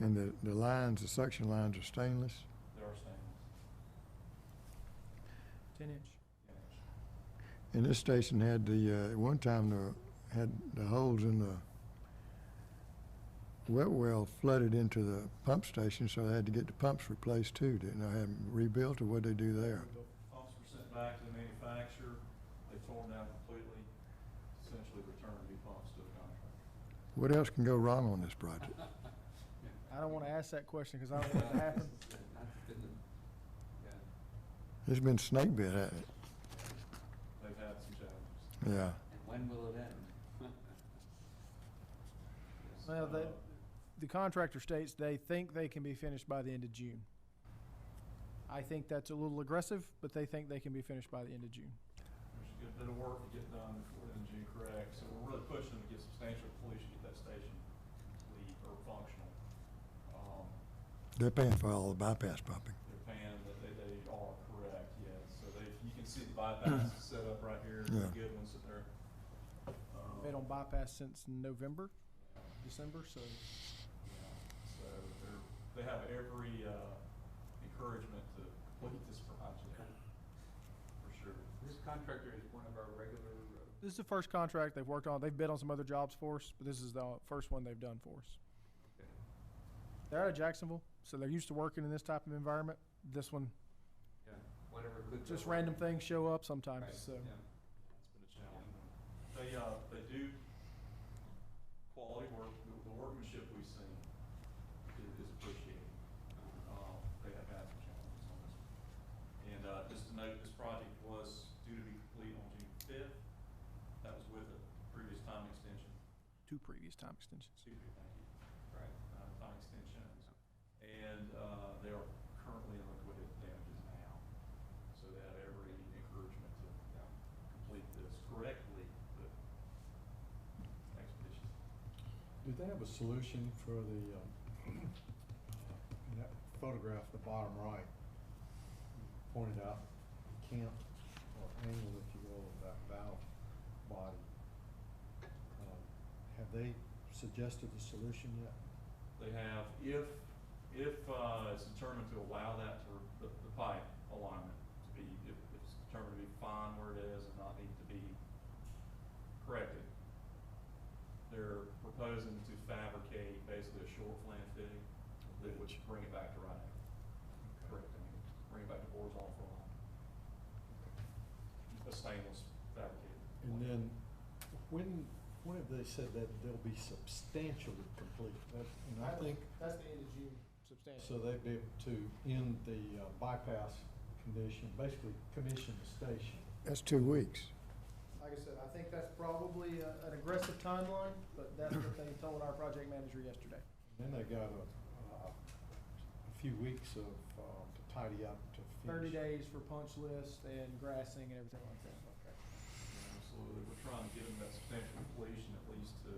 And the lines, the suction lines are stainless? They are stainless. 10-inch. Yeah. And this station had at one time, had the holes in the wet well flooded into the pump station, so they had to get the pumps replaced too, didn't they? Have them rebuilt, or what'd they do there? Pumps were sent back to the manufacturer, they tore them down completely, essentially returned new pumps to the contractor. What else can go wrong on this project? I don't want to ask that question because I don't want it to happen. It's been snake bit, hasn't it? They've had some challenges. Yeah. And when will it end? Yes, Well, the contractor states they think they can be finished by the end of June. I think that's a little aggressive, but they think they can be finished by the end of June. There's a good bit of work to get done before then June, correct, so we're really pushing to get substantial completion, get that station complete or functional. They're paying for all the bypass pumping. They're paying, that they are correct, yes, so you can see the bypass is set up right here, Yeah. the good ones that they're. Been on bypass since November, December, so Yeah, so they have every encouragement to complete this project, for sure. This contractor is one of our regular, this is the first contract they've worked on. They've bid on some other jobs for us, but this is the first one they've done for us. okay. They're out of Jacksonville, so they're used to working in this type of environment. This one, Yeah, whatever could go just wrong. random things show up sometimes, Right, so. yeah. It's been a challenge. They do quality work, the workmanship we've seen is appreciated. They have had some challenges on this one. And, just to note, this project was due to be complete on June 5th. That was with a previous time extension. 2 previous time extensions. Excuse me, thank you. Right. Time extensions. And, they are currently in liquidated damages now. So they have every encouragement to complete this correctly, but expeditiously. Did they have a solution for the, in that photograph, the bottom right, pointed out the cant or angle, if you will, of that valve body? Have they suggested a solution yet? They have, if it's determined to allow that to, the pipe alignment to be, if it's determined to be fine where it is and not need to be corrected, they're proposing to fabricate basically a short flange fitting that would bring it back to right angle. Correct angle, bring it back to horizontal line. A stainless fabricated. And then, when have they said that they'll be substantially complete? And I think, That's the end of June, substantial. so they'd be able to end the bypass condition, basically commission the station. That's 2 weeks. Like I said, I think that's probably an aggressive timeline, but that's what they told our project manager yesterday. Then they got a few weeks of, to tidy up to finish. 30 days for punch list and grassing and everything like that. Yeah, absolutely, we're trying to get them that substantial completion at least to,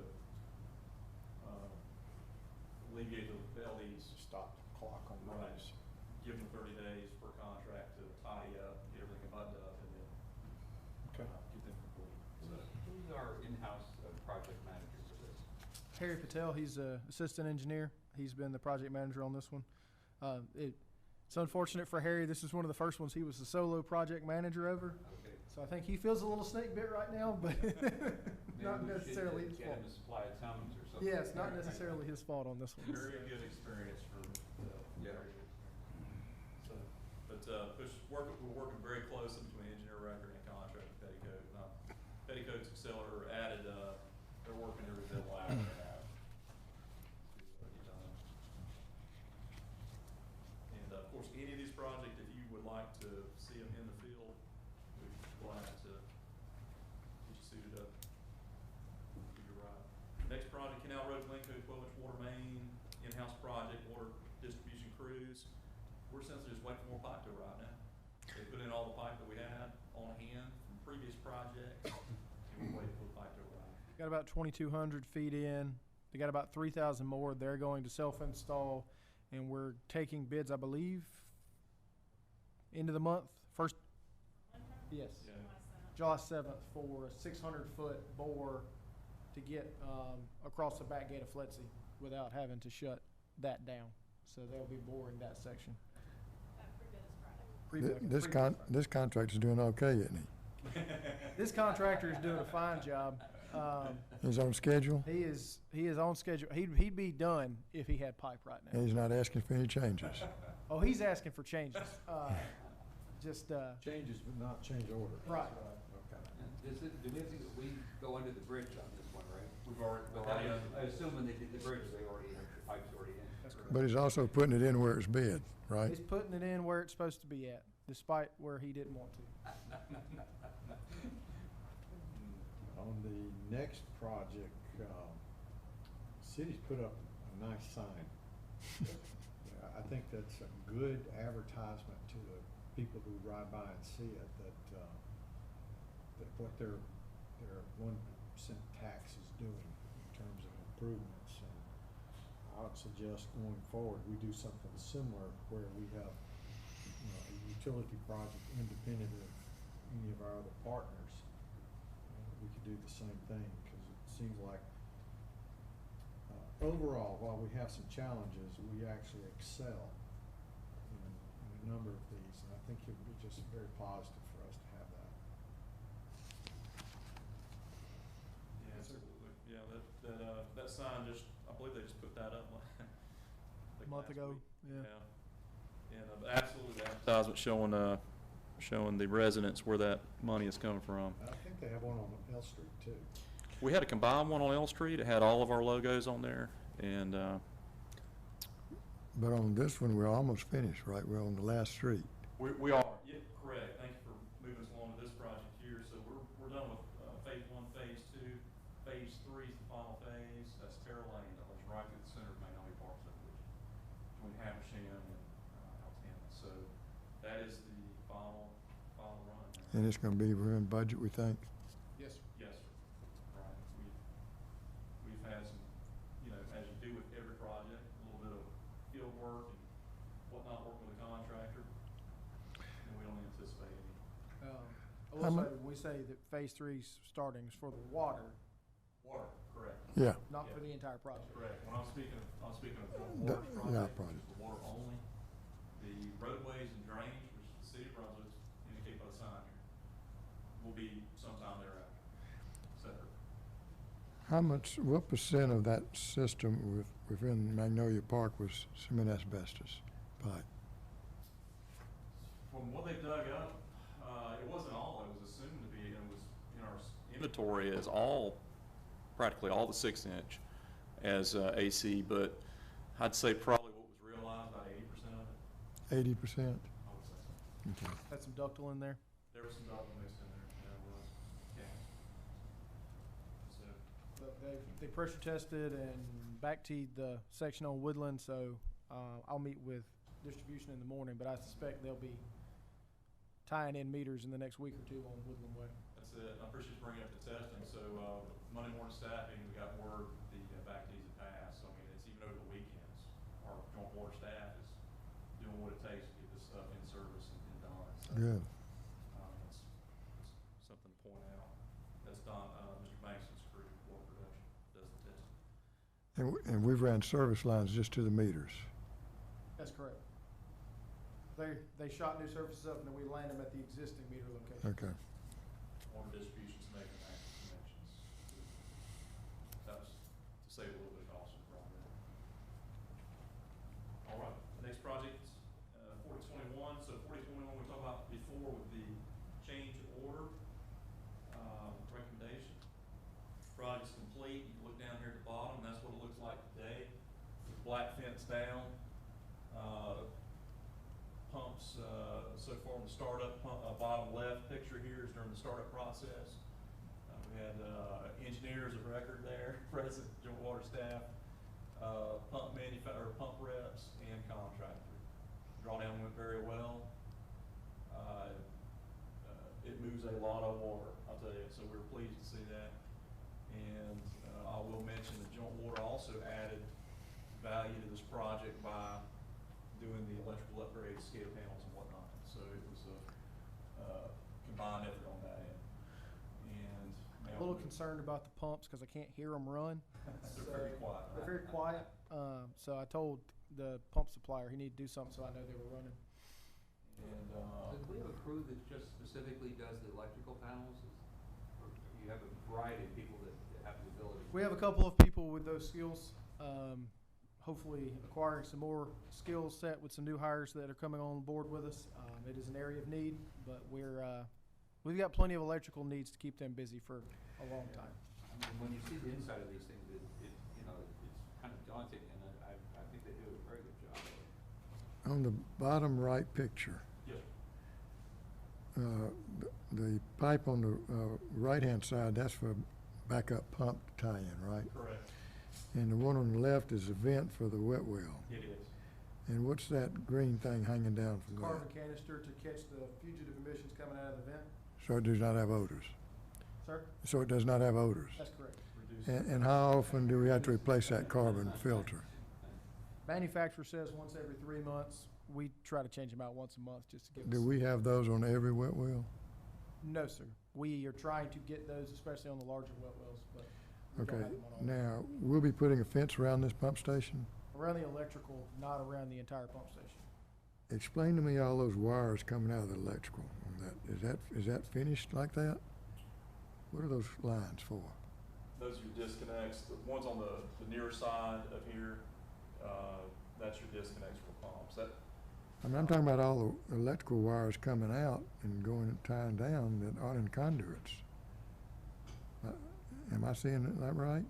alleviate the LEs. Stop the clock on Right. those. Give them 30 days per contract to tidy up, get everything buttoned up, and then, Okay. get them complete. So, Who's our in-house project manager for this? Harry Patel, he's a assistant engineer. He's been the project manager on this one. It's unfortunate for Harry. This is one of the first ones he was the solo project manager over. Okay. So I think he feels a little snake bit right now, but not Maybe we should necessarily his get fault. him to supply a Cummins or something. Yes, not necessarily his fault on this one. very good experience for, Yeah. very good experience. So, but, we're working very closely between engineer record and contract with Petticoat. Petticoat's Accelerator added, they're working every bit of hour they have to get done. And, of course, any of these projects, if you would like to see them in the field, we'd be glad to get you suited up. You're right. Next project, Canal Road, Glencoe, 12-inch water main, in-house project, water distribution crews. We're essentially just waiting for more pipe to arrive now. They put in all the pipe that we had on hand from previous Got about 2,200 feet in. They got about 3,000 more. They're going to self-install, and we're taking bids, I believe, end of the month, first, yes, Yeah. July 7th for a 600-foot bore to get across the back gate of Fletsey without having to shut that down. So they'll be boring that section. This contractor's doing okay, isn't he? This contractor is doing a fine job. He's on schedule, He is on schedule. He'd be done if he had pipe right now. and he's not asking for any changes. Oh, he's asking for changes. Just, Changes but not change order. right. Okay. Do we go under the bridge on this one, right? We've already, But that was, I assume when they did the bridge, they already, the pipe's already in. That's correct. But he's also putting it in where it's bid, right? He's putting it in where it's supposed to be at, despite where he didn't want to. On the next project, city's put up a nice sign. Yeah, I think that's a good advertisement to the people who ride by and see it, that what their 1% tax is doing in terms of improvements. And I would suggest going forward, we do something similar where we have, a utility project independent of any of our other partners. We could do the same thing, because it seems like overall, while we have some challenges, we actually excel in a number of these, and I think it would be just very positive for us to have that. Yeah, absolutely. Yeah, that sign just, I believe they just put that up like A month last ago, week. yeah. And absolutely, the advertisement showing the residents where that money is coming from. I think they have one on L Street too. We had a combined one on L Street. It had all of our logos on there, and But on this one, we're almost finished, right? We're on the last street. we are. Yeah, correct. Thank you for moving us along to this project here. So we're done with phase 1, phase 2, phase 3 is the final phase. That's Terra Lane that goes right through the center of Magnolia Park subdivision between Habersham and Altamont. So that is the final run. And it's gonna be within budget, we think. Yes, sir. Yes, sir. Right. We've had some, as you do with every project, a little bit of field work and whatnot, working with a contractor. And we don't anticipate any. I How will mu- say, when we say that phase 3's starting is for the water, Water, correct. Yeah, not for Yeah. the entire project. Correct. When I'm speaking of the The- water yeah, project, which is the water only, the roadways and drains, which the city of Brunswick indicate by the sign here, will be sometime thereafter, separate. what percent of that system within Magnolia Park was cement asbestos pipe? From what they dug up, it wasn't all, it was assumed to be, and it was in our inventory as practically all the 6-inch as AC, but I'd say probably what was realized, about 80% of it, 80%? I would say so. Okay. Had some ductile in there. There was some double mixed in there, yeah, it was, yeah. So, But they pressure tested and back teed the section on Woodland, so I'll meet with distribution in the morning, but I suspect they'll be tying in meters in the next week or two on Woodland Way. that's it. I appreciate you bringing up the testing. So, Monday morning staffing, we got word the back tees have passed. So, I mean, it's even over the weekends. Our joint board staff is doing what it takes to get this stuff in service and done. So, Good. That's something to point out. That's Don, Mr. Bankston's crew, water production, does the testing. And we've ran service lines just to the meters. That's correct. They shot new surfaces up and then we land them at the existing meter location. Okay. Water distribution's making active connections. That was to save a little bit of cost of the project. All right, the next project, 4021. So 4021, we talked about before with the change order recommendation. Project's complete. You look down here at the bottom, that's what it looks like today. With black fence down. Pumps, so far on the startup, bottom left picture here is during the startup process. We had engineers of record there, present, joint water staff, pump reps, and contractor. Drawdown went very well. It moves a lot of water, I'll tell you, so we're pleased to see that. And I will mention that Joint Water also added value to this project by doing the electrical upgrade, SCADA panels and whatnot. So it was a combined effort on that end. And now A little we're- concerned about the pumps because I can't hear them run. They're very quiet. They're very quiet. So I told the pump supplier he needed to do something so I know they were running. And, Do we have a crew that just specifically does the electrical panels? Or you have a variety of people that have the ability? We have a couple of people with those skills. Hopefully acquiring some more skill set with some new hires that are coming on board with us. It is an area of need, but we've got plenty of electrical needs to keep them busy for a long time. I mean, when you see the inside of these things, it's kind of daunting, and I think they do a very good job of it. On the bottom right picture, yes, the pipe on the right-hand side, that's for backup pump tie-in, right? correct. And the one on the left is a vent for the wet well. It is. And what's that green thing hanging down from that? Carbon canister to catch the fugitive emissions coming out of the vent. So it does not have odors? Sir? So it does not have odors? That's correct. Reduce. And how often do we have to replace that carbon filter? Manufacturer says once every 3 months. We try to change them out once a month just to give us. Do we have those on every wet well? No, sir. We are trying to get those, especially on the larger wet wells, but we don't Okay, have them on all. now, we'll be putting a fence around this pump station? Around the electrical, not around the entire pump station. Explain to me all those wires coming out of the electrical on that. Is that finished like that? What are those lines for? Those are your disconnects. The ones on the near side of here, that's your disconnects for pumps. That, I mean, I'm talking about all the electrical wires coming out and going and tying down that aren't in conduits. Am I seeing that right?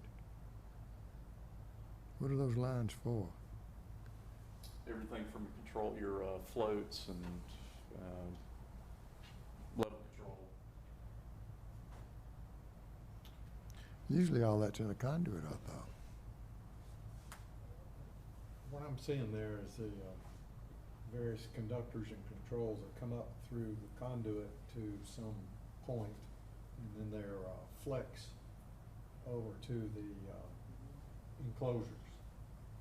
What are those lines for? everything from your floats and level control. Usually all that's in a conduit, I thought. What I'm seeing there is the various conductors and controls that come up through the conduit to some point, and then they're flex over to the enclosures.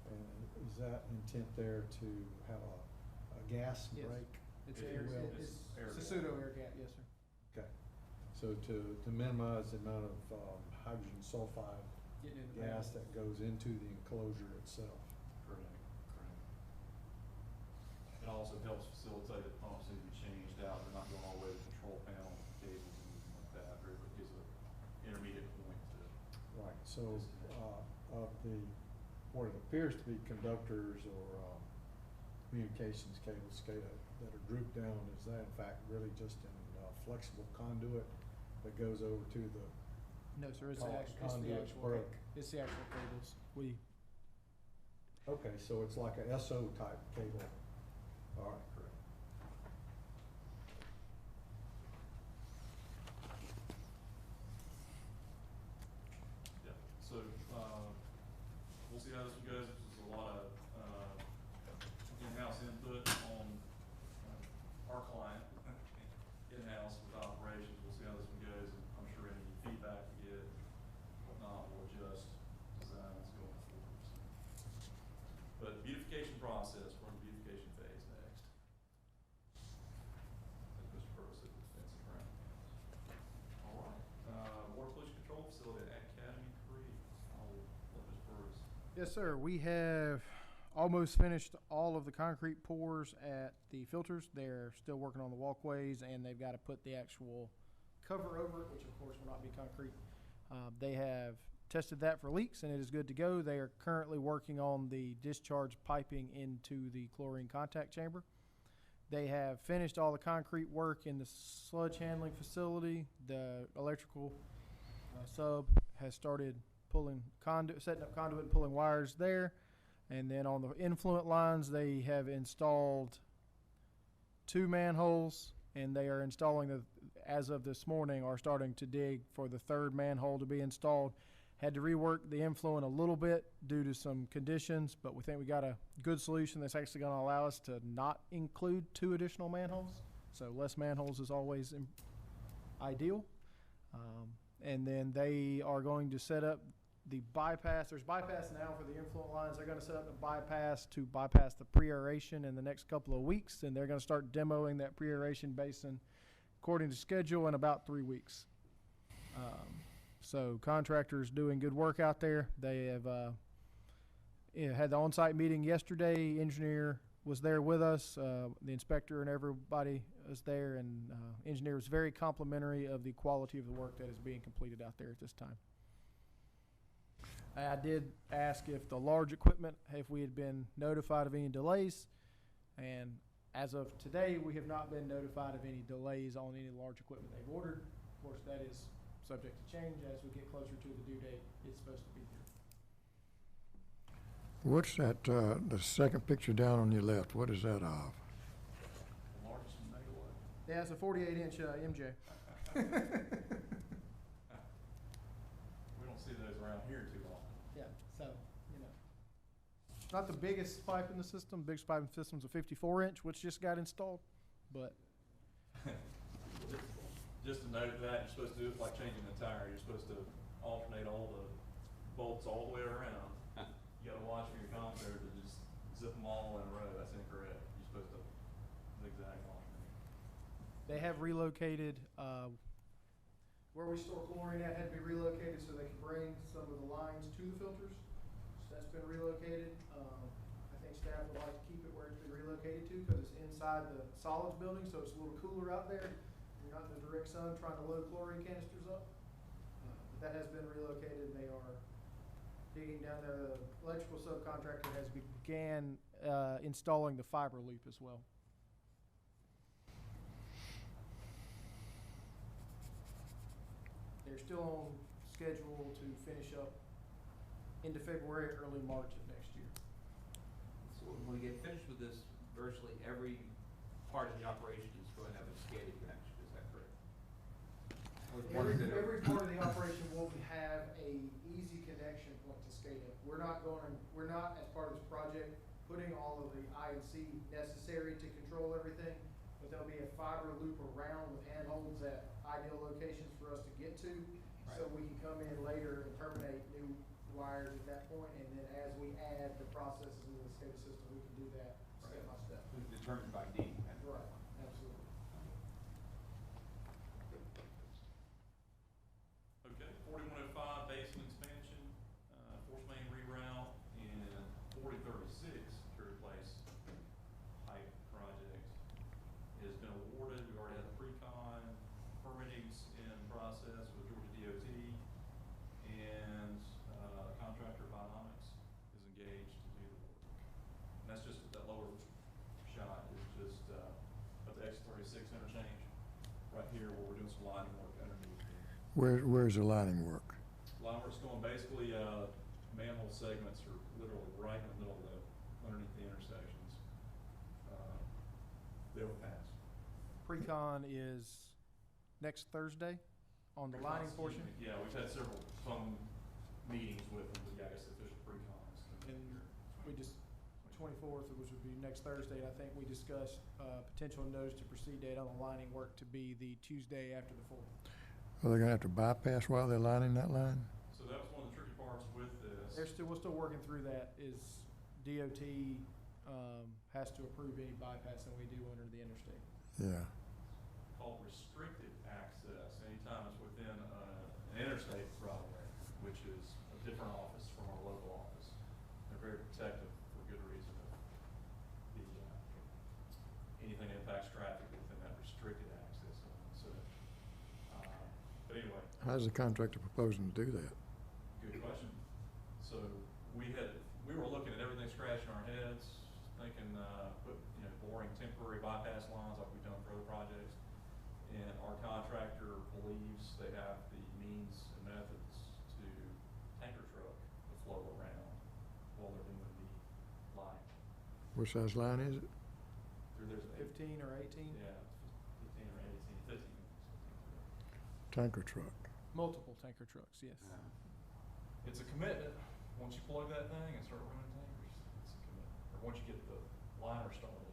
And is that intent there to have a gas Yes. break? It's It air, is. it's It's air it's a gap. pseudo air gap, yes, sir. Okay, so to minimize the amount of hydrogen sulfide Getting in the gas panel. that goes into the enclosure itself. Correct. It also helps facilitate the pumps need to be changed out. They're not going all the way to the control panel cables and anything like that. There is an intermediate point to. Right, so, of the, what it appears to be conductors or, communications cables, SCADA, that are drooped down, is that in fact really just an, flexible conduit that goes over to the, No, sir, it's the Con- actual, conduits broke. it's the actual cables. okay, so it's like a SO type cable. All right, Correct. Yeah, so, we'll see how this one goes. This is a lot of, in-house input on, our client, in-house with operations. We'll see how this one goes, and I'm sure any feedback we get, whatnot, will adjust designs going forward. But beautification process, we're in the beautification phase next. As Mr. Burrows said, with fencing around. All right, water pollution control facility at Academy Creek. I'll let Mr. Burrows. Yes, sir. We have almost finished all of the concrete pours at the filters. They're still working on the walkways, and they've got to put the actual cover over it, which of course will not be concrete. They have tested that for leaks, and it is good to go. They are currently working on the discharge piping into the chlorine contact chamber. They have finished all the concrete work in the sludge handling facility. The electrical sub has started pulling conduit, setting up conduit and pulling wires there. And then on the influent lines, they have installed 2 manholes, and they are installing as of this morning, are starting to dig for the 3rd manhole to be installed. Had to rework the influent a little bit due to some conditions, but we think we got a good solution that's actually going to allow us to not include 2 additional manholes. So less manholes is always ideal. And then they are going to set up the bypass. There's bypass now for the influent lines. They're going to set up the bypass to bypass the pre-aeration in the next couple of weeks, and they're going to start demoing that pre-aeration basin according to schedule in about 3 weeks. So contractors doing good work out there. They have had the on-site meeting yesterday. Engineer was there with us. The inspector and everybody was there, and engineer was very complimentary of the quality of the work that is being completed out there at this time. I did ask if the large equipment, if we had been notified of any delays, and as of today, we have not been notified of any delays on any large equipment they've ordered. Of course, that is subject to change as we get closer to the due date. It's supposed to be here. What's that, the second picture down on your left, what is that of? The largest megawatt. Yeah, it's a 48-inch MJ. We don't see those around here too often. Yeah, so, you know. Not the biggest pipe in the system. Biggest pipe in the system's a 54-inch, which just got installed, but Just to note that, you're supposed to do it like changing a tire. You're supposed to alternate all the bolts all the way around. You gotta watch for your commentator to just zip them all in a row. That's incorrect. You're supposed to zigzag alternate. they have relocated, where we store chlorine at had to be relocated so they could bring some of the lines to the filters. So that's been relocated. I think staff would like to keep it where it's been relocated to because it's inside the solids building, so it's a little cooler out there. You're not in the direct sun trying to load chlorine canisters up. But that has been relocated. They are digging down there. The electrical subcontractor has began installing the fiber loop as well. They're still on schedule to finish up into February, early March of next year. So when we get finished with this, virtually every part of the operation is going to have a SCADA connection, is that correct? Or the ones that are- Every part of the operation will have a easy connection point to SCADA. We're not, as part of this project, putting all of the I&C necessary to control everything, but there'll be a fiber loop around with handholds at ideal locations for us to get to, so Right. we can come in later and terminate new wires at that point, and then as we add the processes into the SCADA system, we can do that step by step. determined by need. Right, absolutely. Okay, 4105 basin expansion, force main reroute, and 4036 to replace pipe project has been awarded. We already have the pre-con, permitting's in process with Georgia DOT, and contractor Bionomics is engaged to do the work. And that's just, that lower shot is just at the X36 interchange, right here where we're doing some lining work underneath. Where's the lining work? Line work's going basically, manhole segments are literally right in the middle of underneath the intersections. The overpass. Pre-con is next Thursday on the lining Excuse portion. me. Yeah, we've had several phone meetings with them, but yeah, I guess the official pre-cons. And we just, 24th, which would be next Thursday, I think we discussed potential notice to proceed date on the lining work to be the Tuesday after the 4th. Are they gonna have to bypass while they're lining that line? So that was one of the tricky parts with this. We're still working through that, is DOT has to approve any bypassing we do under the interstate. Yeah. Called restricted access, anytime it's within an interstate right of way, which is a different office from our local office. They're very protective for good reason of the, anything that impacts traffic within that restricted access zone. So, but anyway, How's the contractor proposing to do that? good question. So we were looking at everything, scratching our heads, thinking, boring temporary bypass lines like we've done for other projects. And our contractor believes they have the means and methods to tanker truck the flow around while they're doing the line. What size line is it? There's 15 or 18? Yeah, 15 or 18, 15. Tanker truck. Multiple tanker trucks, yes. It's a commitment. Once you plug that thing and start running tankers, it's a commitment. Or once you get the liner started.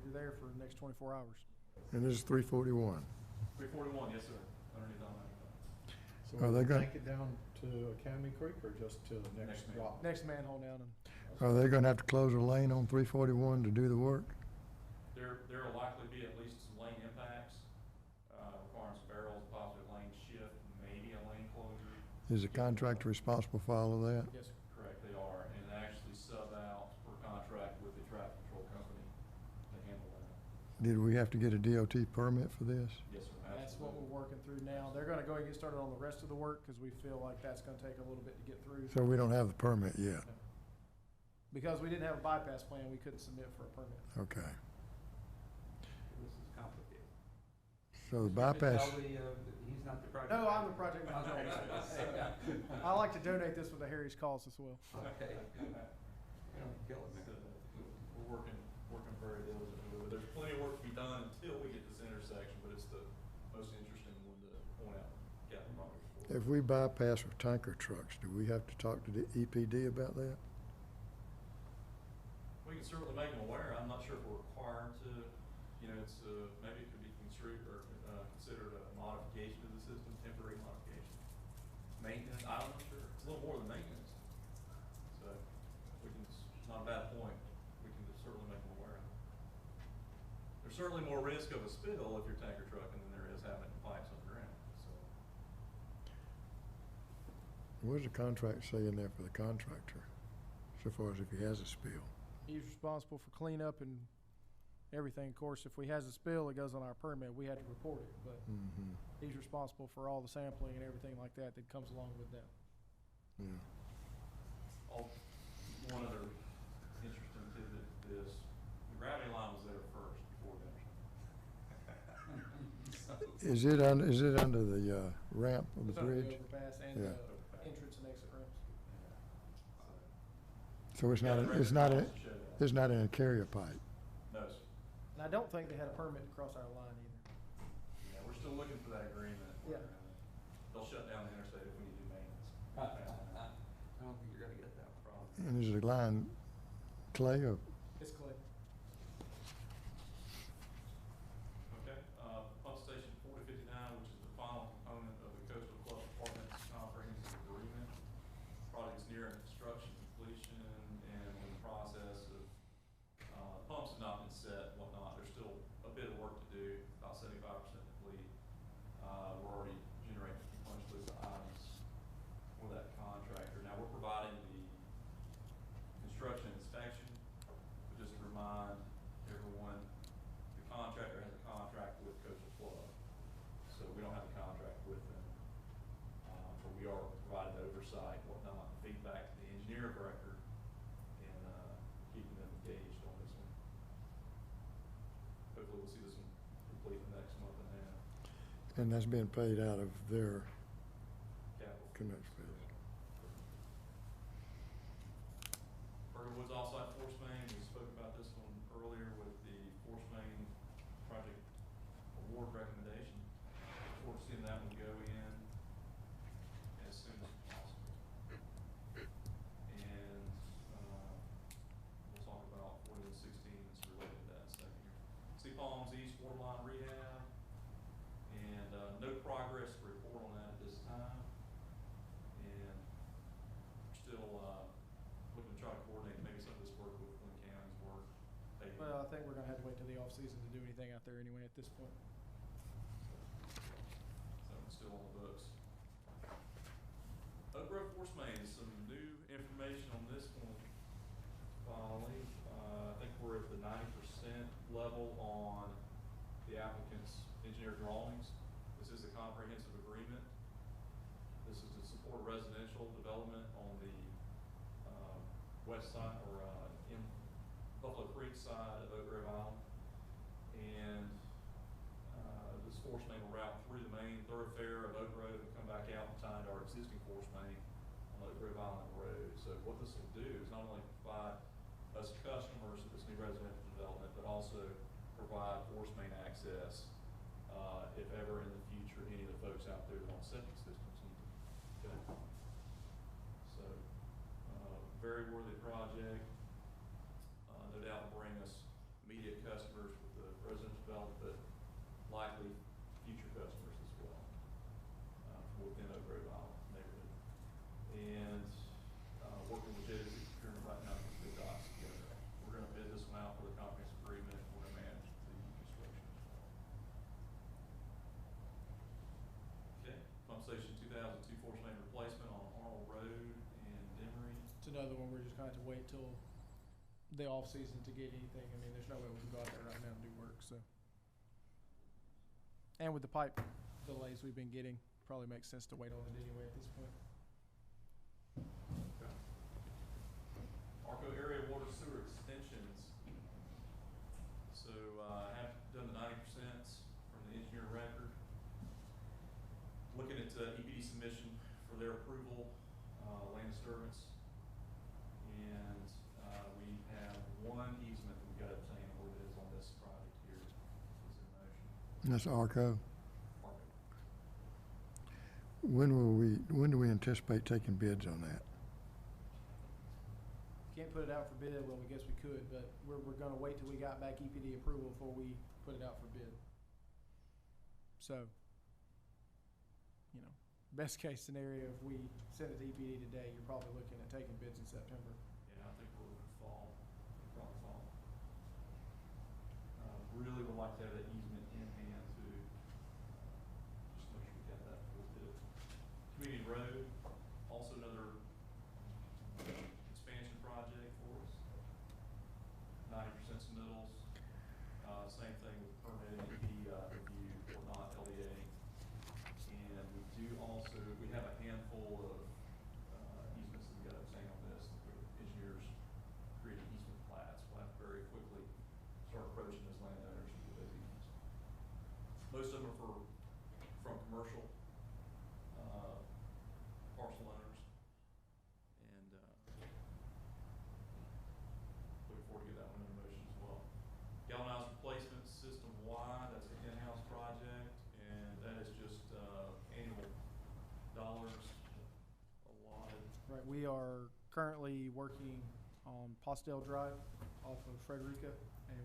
You're there for the next 24 hours. And this is 341. 341, yes, sir, underneath I-95. So Are will they we gonna- take it down to Academy Creek or just to the next Next drop? Next manhole down and Are they gonna have to close a lane on 341 to do the work? There'll likely be at least some lane impacts, requiring some barrels, possibly a lane shift, maybe a lane closure. Is the contractor responsible for all of that? yes, sir. Correct, they are, and actually sub out per contract with the traffic control company to handle that. Did we have to get a DOT permit for this? Yes, sir, That's what absolutely. we're working through now. They're gonna go and get started on the rest of the work, cause we feel like that's gonna take a little bit to get through. So we don't have the permit yet? Because we didn't have a bypass plan, we couldn't submit for a permit. Okay. This is complicated. So the You could bypass, tell he's not the project. No, I'm the manager. project manager. Okay. I like to donate this one to Harry's cause as well. Okay. You're gonna kill it, So, man. we're working very diligently with it. There's plenty of work to be done until we get this intersection, but it's the most interesting one to point out capital projects for. if we bypass with tanker trucks, do we have to talk to the EPD about that? We can certainly make them aware. I'm not sure if we're required to, it's, maybe it could be considered a modification of the system, temporary modification. Maintenance, I'm not sure. It's a little more than maintenance. So, it's not a bad point. We can certainly make them aware of it. There's certainly more risk of a spill if you're tanker trucking than there is having pipes underground, so. What does the contract say in there for the contractor, so far as if he has a spill? He's responsible for cleanup and everything. Of course, if we has a spill, it goes on our permit. We had to report it, but Mm-hmm, he's responsible for all the sampling and everything like that that comes along with that. yeah. One other interesting tidbit is, the gravity line was there first before the intersection. Is it under the ramp of the It's under bridge? overpass and Yeah. the entrance and exit ramps. So it's not, Yeah, the it's not, record also showed that. it's not in a carrier pipe? No, sir. And I don't think they had a permit to cross our line either. Yeah, we're still looking for that agreement. Yeah. They'll shut down the interstate if we need to do maintenance. I don't think you're gonna get that problem. And is the line clay or? It's clear. Okay, pump station 4059, which is the final component of the Coastal Club Apartments Comprehensive Agreement. Project's nearing construction completion and in the process of, pumps have not been set, whatnot. There's still a bit of work to do, about 75% complete. We're already generating a punch list of items for that contractor. Now, we're providing the construction inspection, but just to remind everyone, the contractor has a contract with Coastal Club, so we don't have a contract with them. But we are providing the oversight, whatnot, feedback to the engineer of record, and, keeping them engaged on this one. Hopefully we'll see this one complete in the next month and a half. And that's being paid out of their Capital. connection fees. Bergen Woods Offsite Force Main, we spoke about this one earlier with the Force Main project award recommendation. Look forward to seeing that one go in as soon as possible. And, we'll talk about 4116 that's related to that in a second here. Sea Palms East Waterline Rehab, and, no progress to report on that at this time. And we're still, looking to try to coordinate maybe some of this work with Glynn County's work. Paving. Well, I think we're gonna have to wait till the off-season to do anything out there anyway at this point. So it's still on the books. Oak Grove Force Main, some new information on this one, finally. I think we're at the 90% level on the applicant's engineer drawings. This is a comprehensive agreement. This is to support residential development on the, west side, or, in Buffalo Creek side of Oak Grove Island. And, this force main will route through the main thoroughfare of Oak Grove and come back out and tie into our existing force main on Oak Grove Island Road. So what this will do is not only provide us customers of this new residential development, but also provide force main access, if ever in the future, any of the folks out there that want septic systems need to connect on. So, very worthy project. No doubt will bring us immediate customers with the residential development, but likely future customers as well, from within Oak Grove 2002 force main replacement on Arnold Road in Demery. It's another one, we're just gonna have to wait till the off-season to get anything. I mean, there's no way we can go out there right now and do work, so. And with the pipe delays we've been getting, probably makes sense to wait on it anyway at this point. Okay. Arco area water sewer extensions. So, I have done the 90% from the engineer record. Looking at EPD submission for their approval, land disturbance. And, we have one easement that we got to obtain, where it is on this project here, is in motion. That's ARCO. Arco. When do we anticipate taking bids on that? Can't put it out for bid, well, I guess we could, but we're gonna wait till we got back EPD approval before we put it out for bid. So, you know, best case scenario, if we send it to EPD today, you're probably looking at taking bids in September. Yeah, I think we're looking fall, probably fall. Really would like to have that easement in hand to, just make sure we got that full bid. Community Road, also another expansion project for us. 90% submittals. Same thing with permitting, review or not LDA. And we do also, we have a handful of, easements that we got to obtain on this. The engineers created easement plats. We'll have to very quickly start approaching those landowners and get those easements. Most of them are from commercial, parcel owners. And, looking forward to get that one in motion as well. Galvanized replacement system-wide, that's an in-house project, and that is just, annual dollars allotted. Right, we are currently working on Postel Drive off of Frederica, and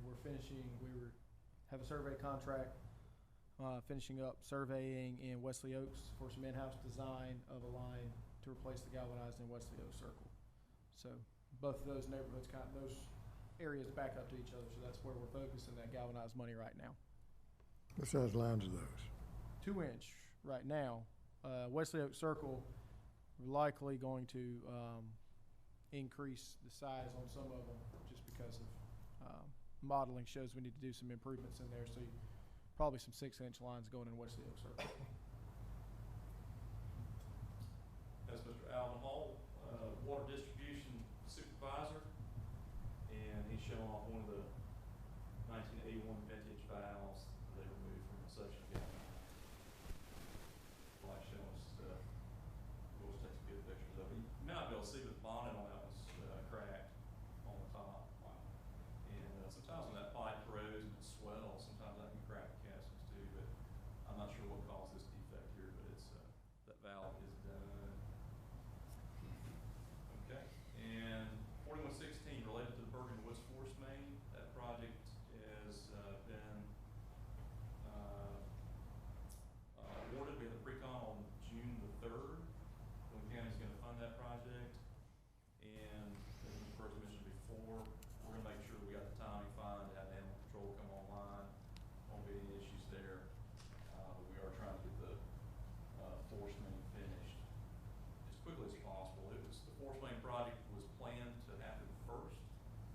have a survey contract, finishing up surveying in Wesley Oaks for some in-house design of a line to replace the galvanized in Wesley Oaks Circle. So both of those neighborhoods, those areas back up to each other, so that's where we're focusing that galvanized money right now. What size lines are those? 2-inch right now. Wesley Oaks Circle, we're likely going to increase the size on some of them just because of modeling shows we need to do some improvements in there. So probably some 6-inch lines going in Wesley Oaks Circle. That's Mr. Alvin Hall, water distribution supervisor, and he's showing off one of the 1981 vintage valves that they removed from the section of like showing us stuff. We'll just take some good pictures of it. You may not be able to see, but the bonnet on that was cracked on the top. And sometimes when that pipe corrodes and it swells, sometimes that can crack the castings too, but I'm not sure what caused this defect here, but it's, that valve is done. Okay, and 4116 related to the Bergen Woods Force Main, that project has been awarded. We had the pre-con on June the 3rd. Glynn County's going to fund that project, and as Mr. Burns mentioned before, we're going to make sure we got the timing fine to have animal control come online. Won't be any issues there, but we are trying to get the force main finished as quickly as possible. The force main project was planned to happen first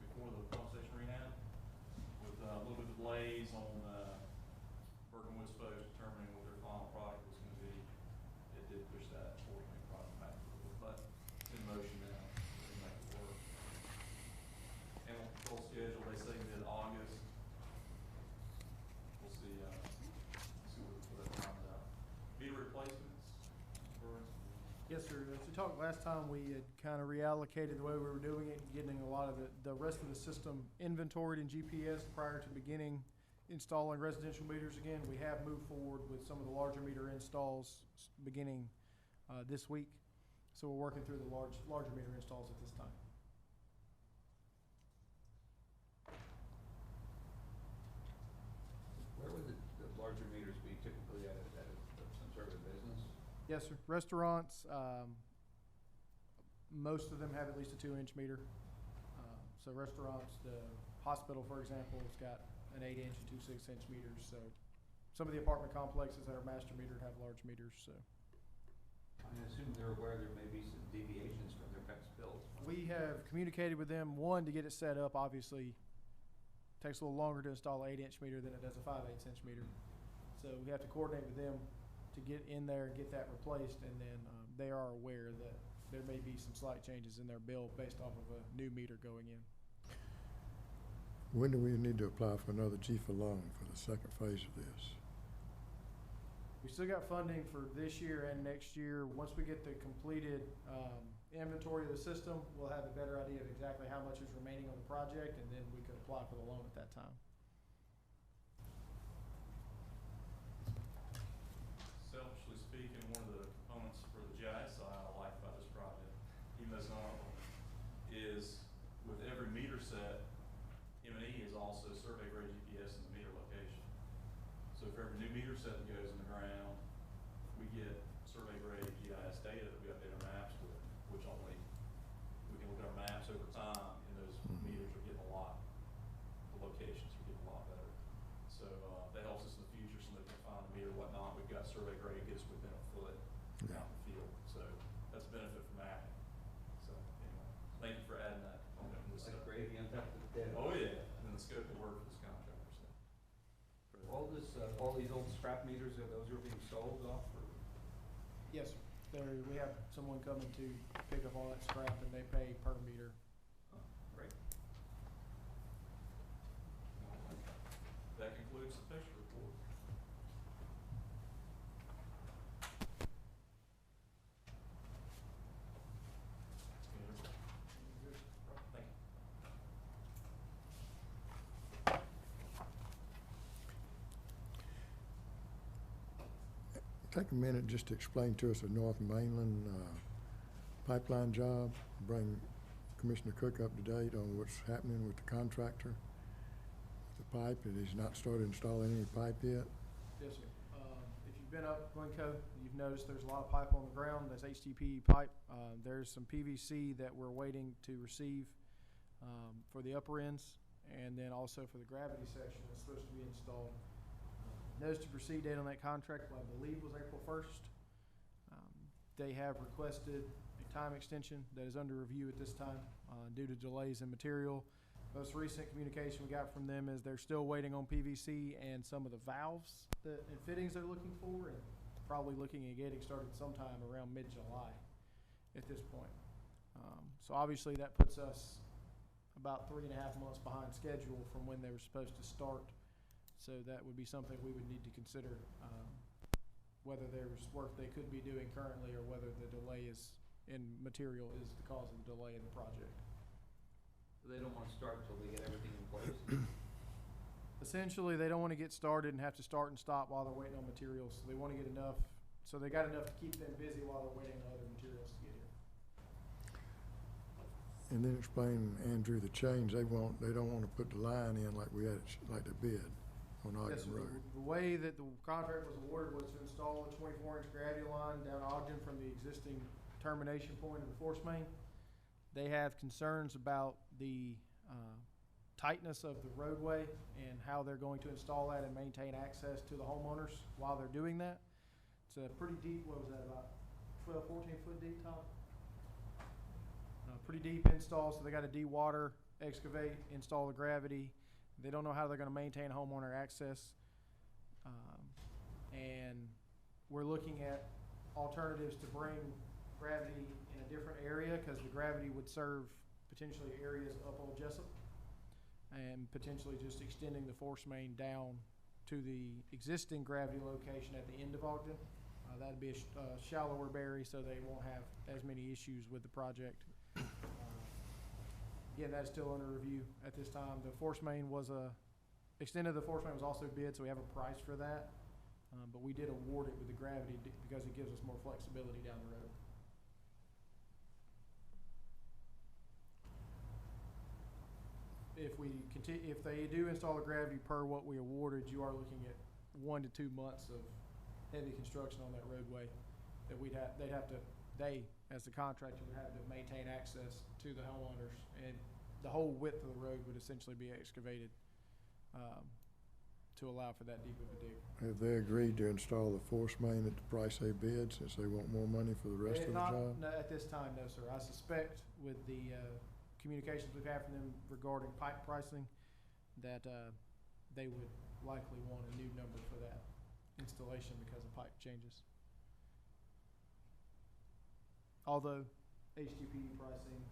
before the pump station rehab, with a little bit of delays on Bergen Woods folks determining what their final product was going to be. It did push that force main project back a little bit, but it's in motion now. We'll make it work. Animal control schedule, they say mid-August. We'll see, what that comes out. Meter replacements, Mr. Burns? Yes, sir. As we talked last time, we had kind of reallocated the way we were doing it, getting a lot of the rest of the system inventoried in GPS prior to beginning installing residential meters again. We have moved forward with some of the larger meter installs beginning this week. So we're working through the larger meter installs at this time. Where would the larger meters be typically at some sort of a business? Yes, sir. Restaurants, most of them have at least a 2-inch meter. So restaurants, the hospital, for example, has got an 8-inch and 2 6-inch meters. So some of the apartment complexes that are master metered have large meters. So I assume they're aware there may be some deviations from their best bills. We have communicated with them, one, to get it set up, obviously. Takes a little longer to install an 8-inch meter than it does a 5/8" meter. So we have to coordinate with them to get in there and get that replaced, and then they are aware that there may be some slight changes in their bill based off of a new meter going in. When do we need to apply for another GFA loan for the second phase of this? We still got funding for this year and next year. Once we get the completed inventory of the system, we'll have a better idea of exactly how much is remaining on the project, and then we could apply for the loan at that time. Selfishly speaking, one of the components for the GIS side I like about this project, even though it's not on, is with every meter set, M&E is also survey grade GPS in the meter location. So for every new meter set that goes in the ground, we get survey grade GIS data that we update our maps with, which only, we can look at our maps over time, and those meters are getting a lot, the locations are getting a lot better. So, that helps us in the future, somebody can find a meter, whatnot, we've got survey grade, gets within a foot out in the field, so that's a benefit for mapping. So, anyway, thank you for adding that component in this. Like gravy on top of the dead. Oh, yeah, and then the scope of work for this contractor, so. All this, all these old scrap meters, those are being sold off, or? Yes, sir. We have someone coming to pick up all that scrap, and they pay per meter. Great. That concludes the picture report. Thank you. Take a minute just to explain to us the North Mainland pipeline job. Bring Commissioner Cook up to date on what's happening with the contractor, the pipe, and he's not started installing any pipe yet. Yes, sir. If you've been up Glencoe, you've noticed there's a lot of pipe on the ground. That's HDPE pipe. There's some PVC that we're waiting to receive for the upper ends, and then also for the gravity section that's supposed to be installed. Notice to proceed date on that contract, I believe, was April 1st. They have requested a time extension that is under review at this time due to delays in material. Most recent communication we got from them is they're still waiting on PVC and some of the valves and fittings they're looking for, and probably looking at getting started sometime around mid-July at this point. So obviously that puts us about 3.5 months behind schedule from when they were supposed to start. So that would be something we would need to consider, whether there's work they could be doing currently or whether the delay in material is the cause of the delay in the project. They don't want to start until they get everything in place. Essentially, they don't want to get started and have to start and stop while they're waiting on materials. So they want to get enough, so they got enough to keep them busy while they're waiting on other materials to get here. And then explain, Andrew, the change they don't want to put the line in like we had, like the bid on Ogden Yes, sir. Road. The way that the contract was awarded was to install a 24-inch gravity line down Ogden from the existing termination point of the force main. They have concerns about the tightness of the roadway and how they're going to install that and maintain access to the homeowners while they're doing that. It's a pretty deep, what was that, about 12, 14 foot deep, Tom? Pretty deep install, so they got to de-water, excavate, install the gravity. They don't know how they're going to maintain homeowner access. And we're looking at alternatives to bring gravity in a different area, because the gravity would serve potentially areas up Old Jessup and potentially just extending the force main down to the existing gravity location at the end of Ogden. That'd be a shallower bury, so they won't have as many issues with the project. Again, that's still under review at this time. The force main was extended the force main was also bid, so we have a price for that. But we did award it with the gravity because it gives us more flexibility down the road. If they do install the gravity per what we awarded, you are looking at 1 to 2 months of heavy construction on that roadway that they, as the contractor, would have to maintain access to the homeowners, and the whole width of the road would essentially be excavated to allow for that deep of a dig. Have they agreed to install the force main at the price they bid, since they want more money for the rest of the Not- job? No, at this time, no, sir. I suspect with the communications we've had from them regarding pipe pricing, that they would likely want a new number for that installation because of pipe changes. Although HDPE pricing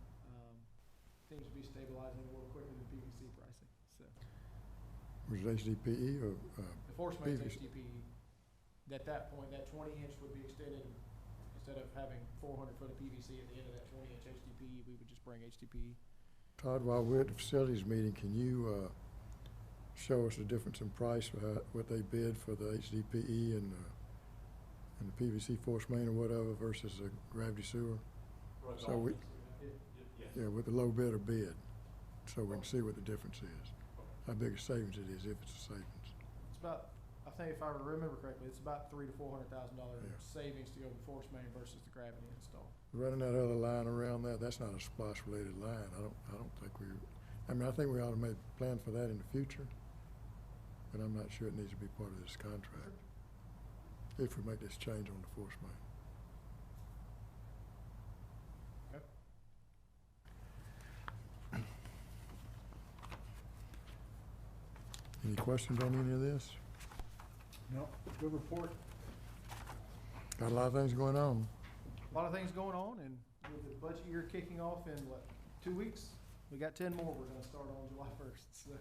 seems to be stabilizing a little quicker than PVC pricing, so. Was it HDPE or, The force main's PVC. HDPE. At that point, that 20-inch would be extended, instead of having 400 foot of PVC at the end of that 20-inch HDPE, we would just bring HDPE. Todd, while we're at the facilities meeting, can you, show us the difference in price for what they bid for the HDPE and the PVC force main or whatever versus the gravity sewer? So we, yeah, with the low bidder bid, so we can see what the difference is. How big a savings it is, if it's a savings. It's about, I think if I remember correctly, it's about $300,000 to $400,000 Yeah. savings to go to the force main versus the gravity install. Running that other line around that, that's not a splash-related line. I don't think I think we ought to make a plan for that in the future, but I'm not sure it needs to be part of this contract, if we make this change on the force main. Okay. Any questions on any of this? No, good report. Got a lot of things going on. A lot of things going on, and with the budget year kicking off in, 2 weeks? We got 10 more we're gonna start on July 1st, so.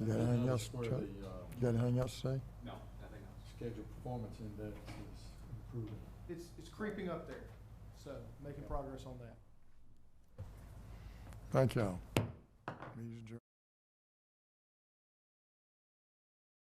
You got anything else, Where Chuck? the, You got anything else to say? No, nothing else. scheduled performance index is improving. It's creeping up there, so making progress on that. Thank y'all. Meeting's adjourned.